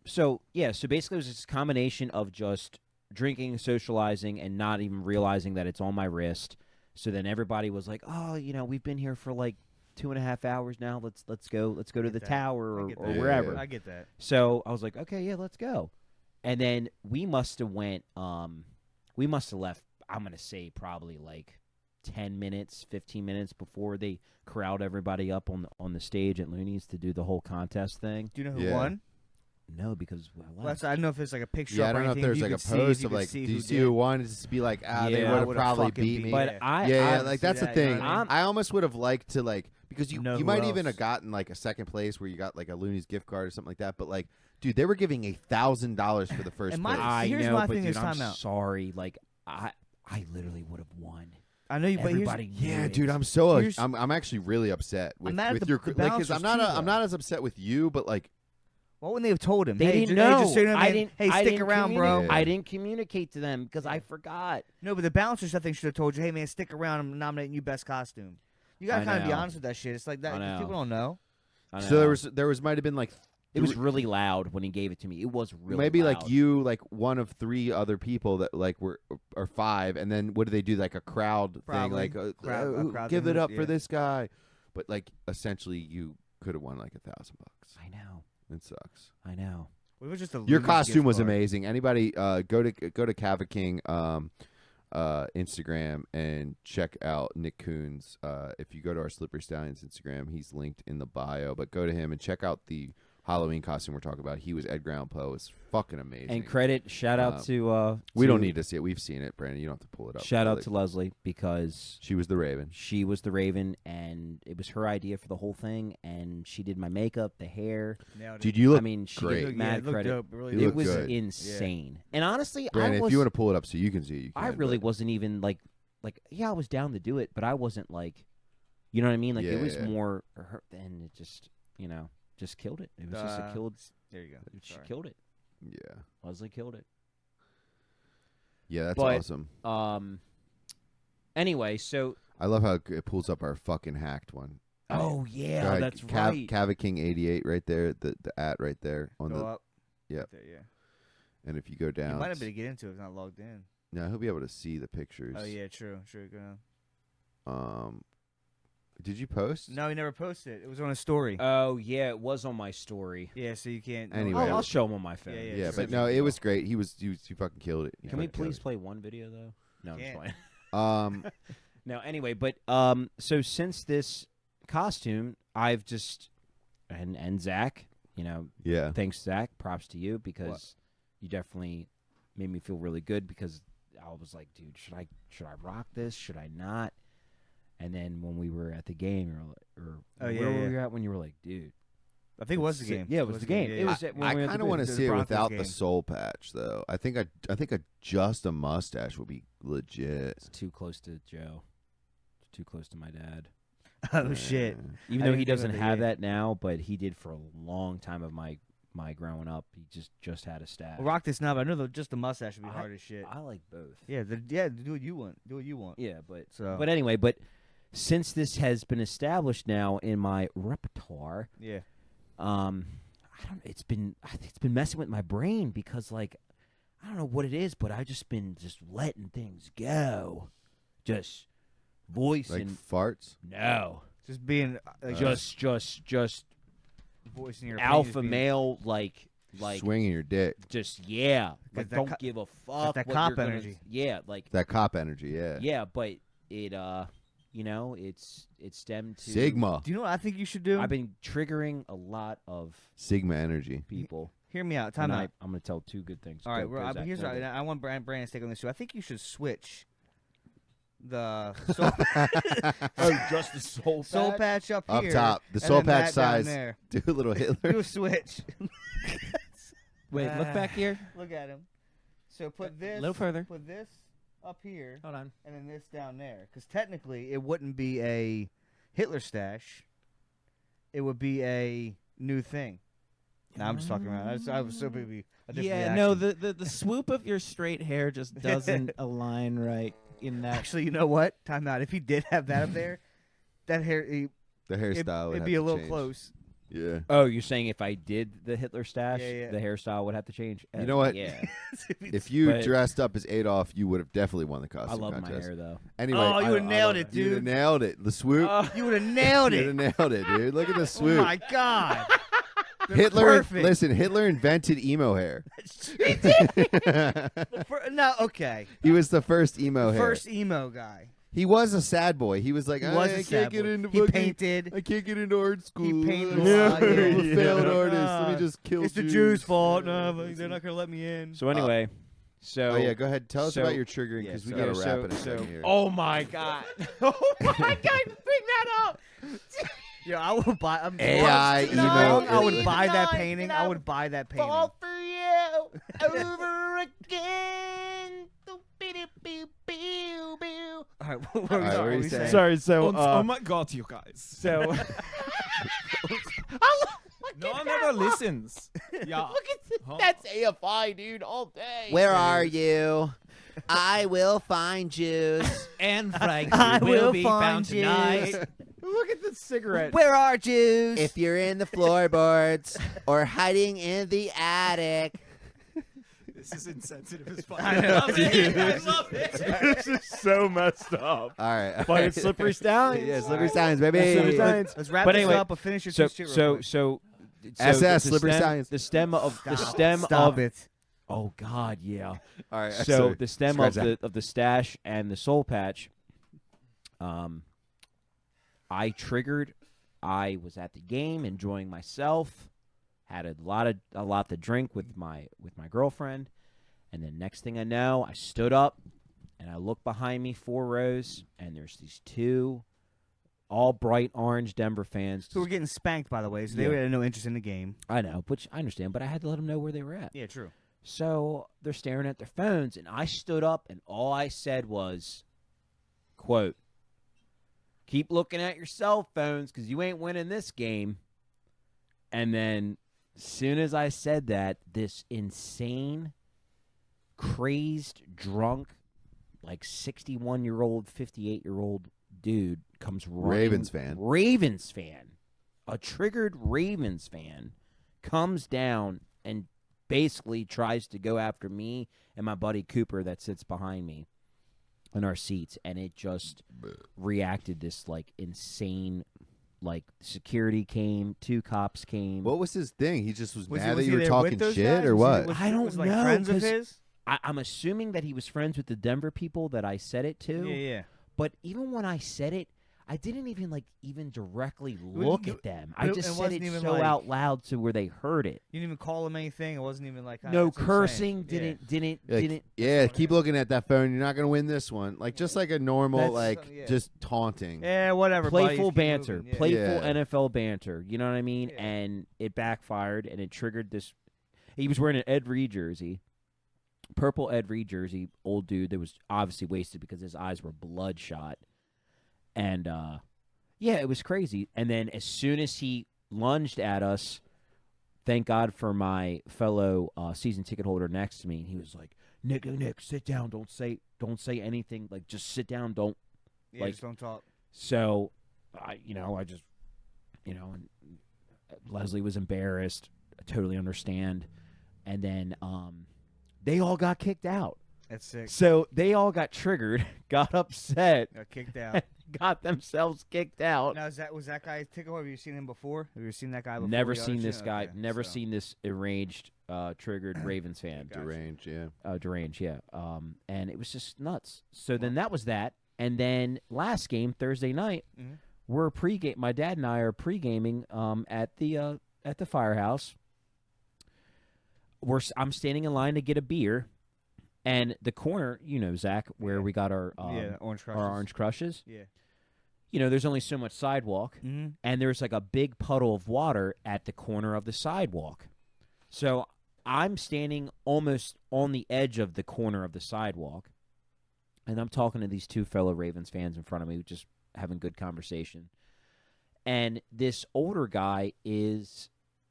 so yeah, so basically it was this combination of just drinking, socializing, and not even realizing that it's on my wrist. So then everybody was like, "Oh, you know, we've been here for like 2.5 hours now. Let's go to Get the that. tower I or, get or that. wherever." I get that. So I was like, "Okay, yeah, let's go." And then we must have went. We must have left. I'm gonna say probably like 10 minutes, 15 minutes before they corralled everybody up on the stage at Looney's to do the whole contest thing. Do you know who Yeah. won? No, because I Well, left. I don't know if there's like a picture. Yeah, I up or don't know if anything there's you like a could see, if post you of could like, see do you who see did. who won? And just be like, they Yeah, would I have would've probably fucking beat beat me. me. But Yeah. I Yeah, I like see that's the that, you know thing. what I mean? I almost would have liked to like because you Know who might even else. have gotten like a second place where you got like a Looney's gift card or something like that. But like, dude, they were giving $1,000 for the first And place. my- I Here's know, my but thing dude, this I'm time out. sorry. Like I literally would have won. I know you, but Everybody knew Yeah, it. dude, I'm so Here's- I'm actually really upset with, I'm mad at with the- your the like 'cause bouncers I'm not too, I'm though. not as upset with you, but like What wouldn't they have told him? They hey, didn't hey, know. just so you know, I man, didn't. Hey, I stick didn't around, bro. Yeah. I didn't communicate to them because I forgot. No, but the bouncers, I think, should have told you, hey, man, stick around. I'm nominating you best costume. You gotta I kind of be know. honest with that shit. It's like that. I know. People don't know. I so know. there was might have been like It was three- really loud when he gave it to me. It was really maybe loud. like you like one of 3 other people that like were or 5 and then what do they do like a crowd thing Probably. like A crowd give thing it was- up for yeah. this guy but like essentially you could have won like $1,000. I know. It sucks. I know. It was just a Your Looney's costume gift was card. amazing. Anybody go to Kava King Instagram and check out Nick Coons. If you go to our Slippery Stallions Instagram, he's linked in the bio. But go to him and check out the Halloween costume we're talking about. He was Edgar Allan Poe. It's fucking amazing. And shout out to we don't need to see it. We've seen it, Brandon. You don't have to pull it up. shout out Like, to Leslie because she was the Raven. she was the Raven, and it was her idea for the whole thing, and she did my makeup, the hair. Nailed it. Dude, you look I mean, she great. gets Yeah, mad it looked credit. dope. It really You did. It look was good. insane. And honestly, Brandon, I was if you want to pull it up so you can see it, you can. I really but- wasn't even like yeah, I was down to do it, but I wasn't like, you know what I mean? Like it was Yeah. more her, and it just, just killed it. It was just a killed. There you go. She Sorry. killed it. Yeah. Leslie killed it. Yeah, that's But- awesome. Anyway, so I love how it pulls up our fucking hacked one. oh Go yeah, ahead. that's right. Cava King 88 right there. The at right there on Go the. up. Yep. There, yeah. And if you go down, You might have been able to get into it if not logged in. no, he'll be able to see the pictures. Oh yeah, true. Go on. Did you post? No, he never posted it. It was on a story. Oh yeah, it was on my story. Yeah, so you can't. Anyway. I'll show him on my phone. Yeah, Yeah, sure. but no, it was great. He fucking killed it. He Can we fucking killed please it. play one video though? No, I'm just Can't. playing. Um, No, anyway, but so since this costume, I've just and Zach, yeah. thanks Zach, props to you because you definitely made me feel really good because I was like, dude, should I rock this? Should I not? And then when we were at the game, where were you at when you were like, dude? I think it was the Sick. game. Yeah, it was the game. Yeah, It yeah. was when I we were at kind the of want to the see it Broncos without game. the soul patch, though. I think just a mustache would be legit. It's too close to Joe. It's too close to my dad. Oh shit. Even I though didn't he think about doesn't that have yet. that now, but he did for a long time of my growing up. He just had a stash. Well, rock this now, but I know just the mustache would be hard as shit. I like both. Yeah, do what you want. Do what you want. Yeah, but So. but anyway, since this has been established now in my repertoire, Yeah. I don't. It's been messing with my brain because I don't know what it is, but I've just been letting things go, just voicing. Like farts. No, Just being just voicing your alpha opinions, being- male, like Swinging your dick. just yeah, like that don't co- give a fuck. that what cop you're gonna- energy. Yeah, like That cop energy. Yeah. yeah, but it it stemmed to Sigma. Do you know what I think you should do? I've been triggering a lot of Sigma energy. people. Hear me out. Time and out. I'm going to tell two good things. All right, Go, Zach, here's go, what go. I want Brandon's take on this too. I think you should switch the soul, Oh, just the soul soul patch up Up here, top. The and soul then that patch down size. there. Do a little Hitler. Do a switch. Wait, look back here. Look at him. So put this. A little further. Put this up here, Hold on. and then this down there. Because technically, it wouldn't be a Hitler stash. It would be a new thing. Now I'm just fucking around. I was so maybe a different Yeah, reaction. no, the swoop of your straight hair just doesn't align right in that. Actually, you know what? Time out. If he did have that up there, that hair, The hairstyle would it'd have be a to little change. close. Yeah. Oh, you're saying if I did the Hitler stash, Yeah. the hairstyle would have to change? You know what? Yeah. If you But- dressed up as Adolf, you would have definitely won the I costume love contest. my hair, though. Anyway, Oh, you I- would have I nailed love it, it. you'd have dude. nailed it. The swoop. You would have nailed You'd it. have nailed it, dude. Look at the Oh swoop. my god. Hitler, Perfect. listen, Hitler invented emo hair. No, okay. He was the first emo hair. First emo guy. He was a sad boy. He was like, He I was a can't sad get boy. into He fucking- painted. I can't get into art school. painted a Yeah. lot, I'm yeah. a failed Yeah. artist. Let me just kill It's the Jews. Jews' fault. No, they're not gonna let me in. So anyway, Oh yeah, go ahead. Tell us so- about your triggering yeah, because we so- gotta yeah, wrap so- it in a so- second here. Oh my god! Oh my god! Bring that up! Yeah, I would buy. I'm AI so emo strong, I would Hitler. buy that painting. I would buy that painting. Fall for you over again. All right, what All right, what were are we you saying? saying? Sorry, so oh my god, you guys. so No one ever listens. Yeah. look at this. Huh? That's AFI, dude, all day. Where are you? I will find you. And Frank I will will be find found you. tonight. Look at this cigarette. Where are Jews? If you're in the floorboards or hiding in the attic. This is insensitive as fuck. I know. love it. I love it. This is so messed up. All right. But it's slippery stallions. Yeah, slippery signs, baby. Slippery signs. Let's wrap But this anyway, up. But finish your So shit real so quick. so. SS, the slippery stem, science. The stem of the Stop. stem Stop of it. oh god yeah. All right. So sorry. the stem Scratch of the stash and the soul patch. I triggered. I was at the game enjoying myself, had a lot to drink with my girlfriend, and then next thing I know, I stood up and I looked behind me 4 rows, and there's these 2 all bright orange Denver fans. Who were getting spanked, by the way, so they Yeah. had no interest in the game. I know, which I understand, but I had to let them know where they were at. Yeah, true. So they're staring at their phones, and I stood up, and all I said was, quote, "Keep looking at your cell phones because you ain't winning this game." And then as soon as I said that, this insane, crazed, drunk, like 61-year-old, 58-year-old dude comes running. Ravens fan. A triggered Ravens fan comes down and basically tries to go after me and my buddy Cooper that sits behind me in our seats, and it just reacted this like insane. Like security came, 2 cops came. What was his thing? He just was Was mad he that you were there talking with those shit guys? or Was he- what? was- I don't was, like, know, friends of 'cause his? I'm assuming that he was friends with the Denver people that I said it to. Yeah. But even when I said it, I didn't even directly look at them. I but just it said wasn't it even so like- out loud to where they heard it. You didn't even call him anything. It wasn't even like No that's what I'm cursing. saying. Didn't. Like, yeah, keep looking at that phone. You're not gonna win this one. Like just like a normal, That's- like yeah. just taunting. Yeah, whatever. buddy, Playful keep banter, moving, yeah. playful Yeah. NFL banter. You know what I mean? Yeah. And it backfired, and it triggered this. He was wearing an Ed Reed jersey, purple Ed Reed jersey. Old dude that was obviously wasted because his eyes were bloodshot, and yeah, it was crazy. And then as soon as he lunged at us, thank God for my fellow season ticket holder next to me, and he was like, Nick, sit down. Don't say anything. Like, just sit down. Don't." Yeah, like- just don't talk. So, I just, and Leslie was embarrassed. I totally understand. And then they all got kicked out. That's sick. So they all got triggered, got upset, Got kicked out. got themselves kicked out. Now, was that guy ticket holder? Have you seen him before? Have you seen that guy before? Never the seen other this shit? guy. Okay, Never so- seen this enraged, triggered Ravens fan. Gotcha. Deranged, yeah. Deranged, yeah. And it was just nuts. So then that was that. And then last game, Thursday night, Mhm. we're pregame. My dad and I are pregaming at the firehouse. I'm standing in line to get a beer, and the corner, Zach, where Yeah. we got our Orange Crushes. our orange crushes. Yeah. There's only so much sidewalk, Mm-hmm. and there's like a big puddle of water at the corner of the sidewalk. So I'm standing almost on the edge of the corner of the sidewalk, and I'm talking to these 2 fellow Ravens fans in front of me, just having good conversation. And this older guy is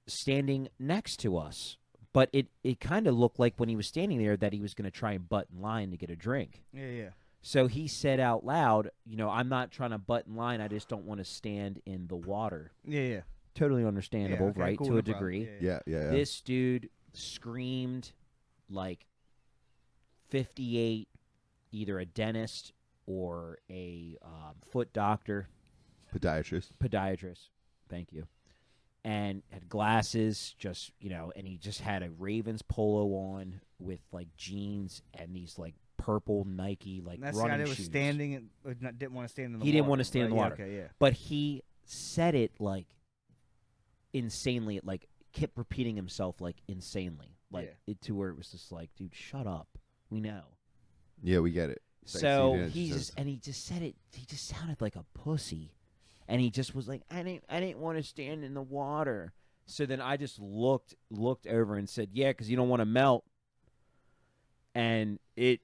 standing next to us, but it kind of looked like when he was standing there that he was going to try and butt in line to get a drink. Yeah. So he said out loud, I'm not trying to butt in line. I just don't want to stand in the water. Yeah. Totally understandable, okay, right? cool, To no a problem. degree. Yeah. Yeah. This dude screamed like 58, either a dentist or a foot doctor, Podiatrist. thank you, and had glasses, just, and he just had a Ravens polo on with like jeans and these like purple Nike like That's the running guy that was shoes. standing and didn't want to stand in the water. He didn't want to stand in the Right, water. Yeah, okay, yeah. But he said it like insanely, like kept repeating himself like insanely, like Yeah. it to where it was just like, dude, shut up. We know. Yeah, we get it. Thanks, So you did. he Just just and he just said it. He just sounded like a pussy, and he just was like, I didn't want to stand in the water. So then I just looked over and said, yeah, because you don't want to melt. And he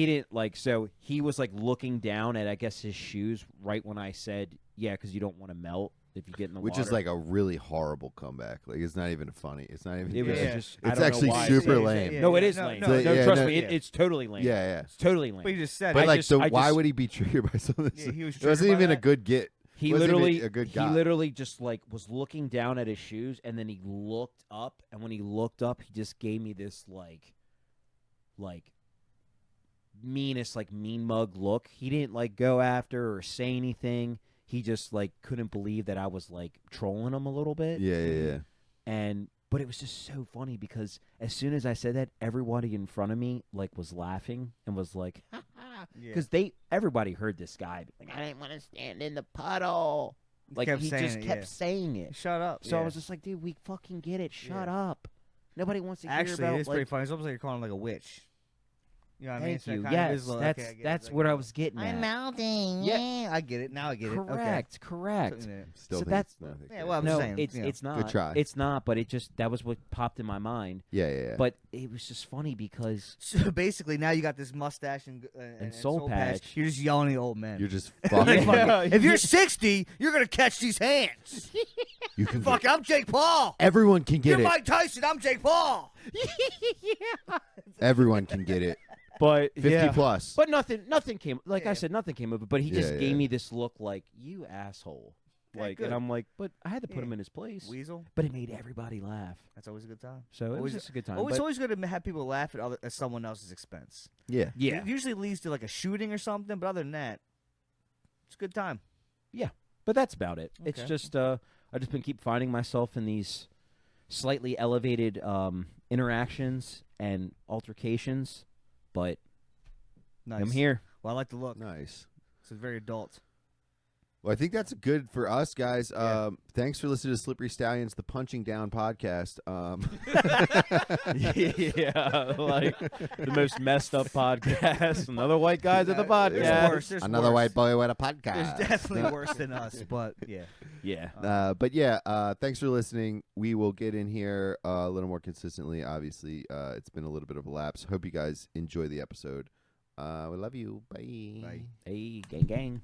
didn't like. So he was like looking down at, I guess, his shoes right when I said, yeah, because you don't want to melt if you get in the which water. is like a really horrible comeback. Like it's not even funny. It's not even. It was Yeah. just. I It's don't know actually why. super Yeah, lame. yeah, No, it yeah. is lame. No, No, yeah, trust no, me, yeah. it's totally lame. Yeah. It's totally lame. But he just said But it. like, just- so I why just- would he be triggered by something? Yeah, he was It wasn't triggered by even a that. good get. He Wasn't even literally, a good he guy. literally just like was looking down at his shoes, and then he looked up, and when he looked up, he just gave me this like meanest, like mean mug look. He didn't like go after or say anything. He just like couldn't believe that I was like trolling him a little bit. Yeah. But it was just so funny because as soon as I said that, everybody in front of me like was laughing and was like, ha ha, Yeah. because everybody heard this guy be like, I didn't want to stand in the puddle. Like kept he saying just it, kept yeah. saying it. Shut up. So I yeah. was just like, dude, we fucking get it. Shut Yeah. up. Nobody wants to Actually, hear about it is pretty funny. It's almost like you're calling him like a witch. You know what I mean? Thank So it you. kind of is Yes, a little- okay, I get it. that's Like, what I was getting I'm at. melting. Yeah. Yeah, I get it. Now I get it. Correct. Okay. Correct. Something there. Still So think that's- it's not a Yeah, good- well, I'm No, saying, it's you know. it's not. Good try. It's not. But it just that was what popped in my mind. yeah. But it was just funny because So basically, now you got this mustache and soul patch. You're just yelling at the old men. You're just Like, fucking. fuck it. If you're 60, you're gonna catch these hands. You can. Fuck, I'm Jake Paul. Everyone can get You're it. Mike Tyson. I'm Jake Paul. Everyone can get it. but 50 plus. But nothing came. Like I Yeah. said, nothing came of it. But he Yeah, just yeah. gave me this look like you asshole. Yeah, Like, good. and I'm like, but I had to put Yeah. him in his place. Weasel. But it made everybody laugh. That's always a good time. So it was Always- just a good time. It's but always good to have people laugh at someone else's expense. Yeah. yeah, It usually leads to like a shooting or something, but other than that, it's a good time. but that's about it. It's Okay. just I just been keep finding myself in these slightly elevated interactions and altercations. But Nice. I'm here. Well, I like the look. Nice. It's very adult. Well, I think that's good for us, guys. Yeah. Thanks for listening to Slippery Stallions, the Punching Down podcast. Yeah, like the most messed up podcast. Another white guys at the There's podcast. worse. There's Another worse. white boy with a podcast. There's definitely worse than us, but yeah. Yeah. But yeah, thanks for listening. We will get in here a little more consistently. Obviously, it's been a little bit of a lapse. Hope you guys enjoy the episode. We love you. Bye. Bye. Hey, gang, gang.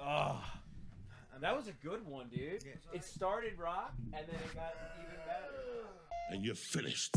Oh, that was a good one, dude. It started rock, and then it got even better. And you're finished.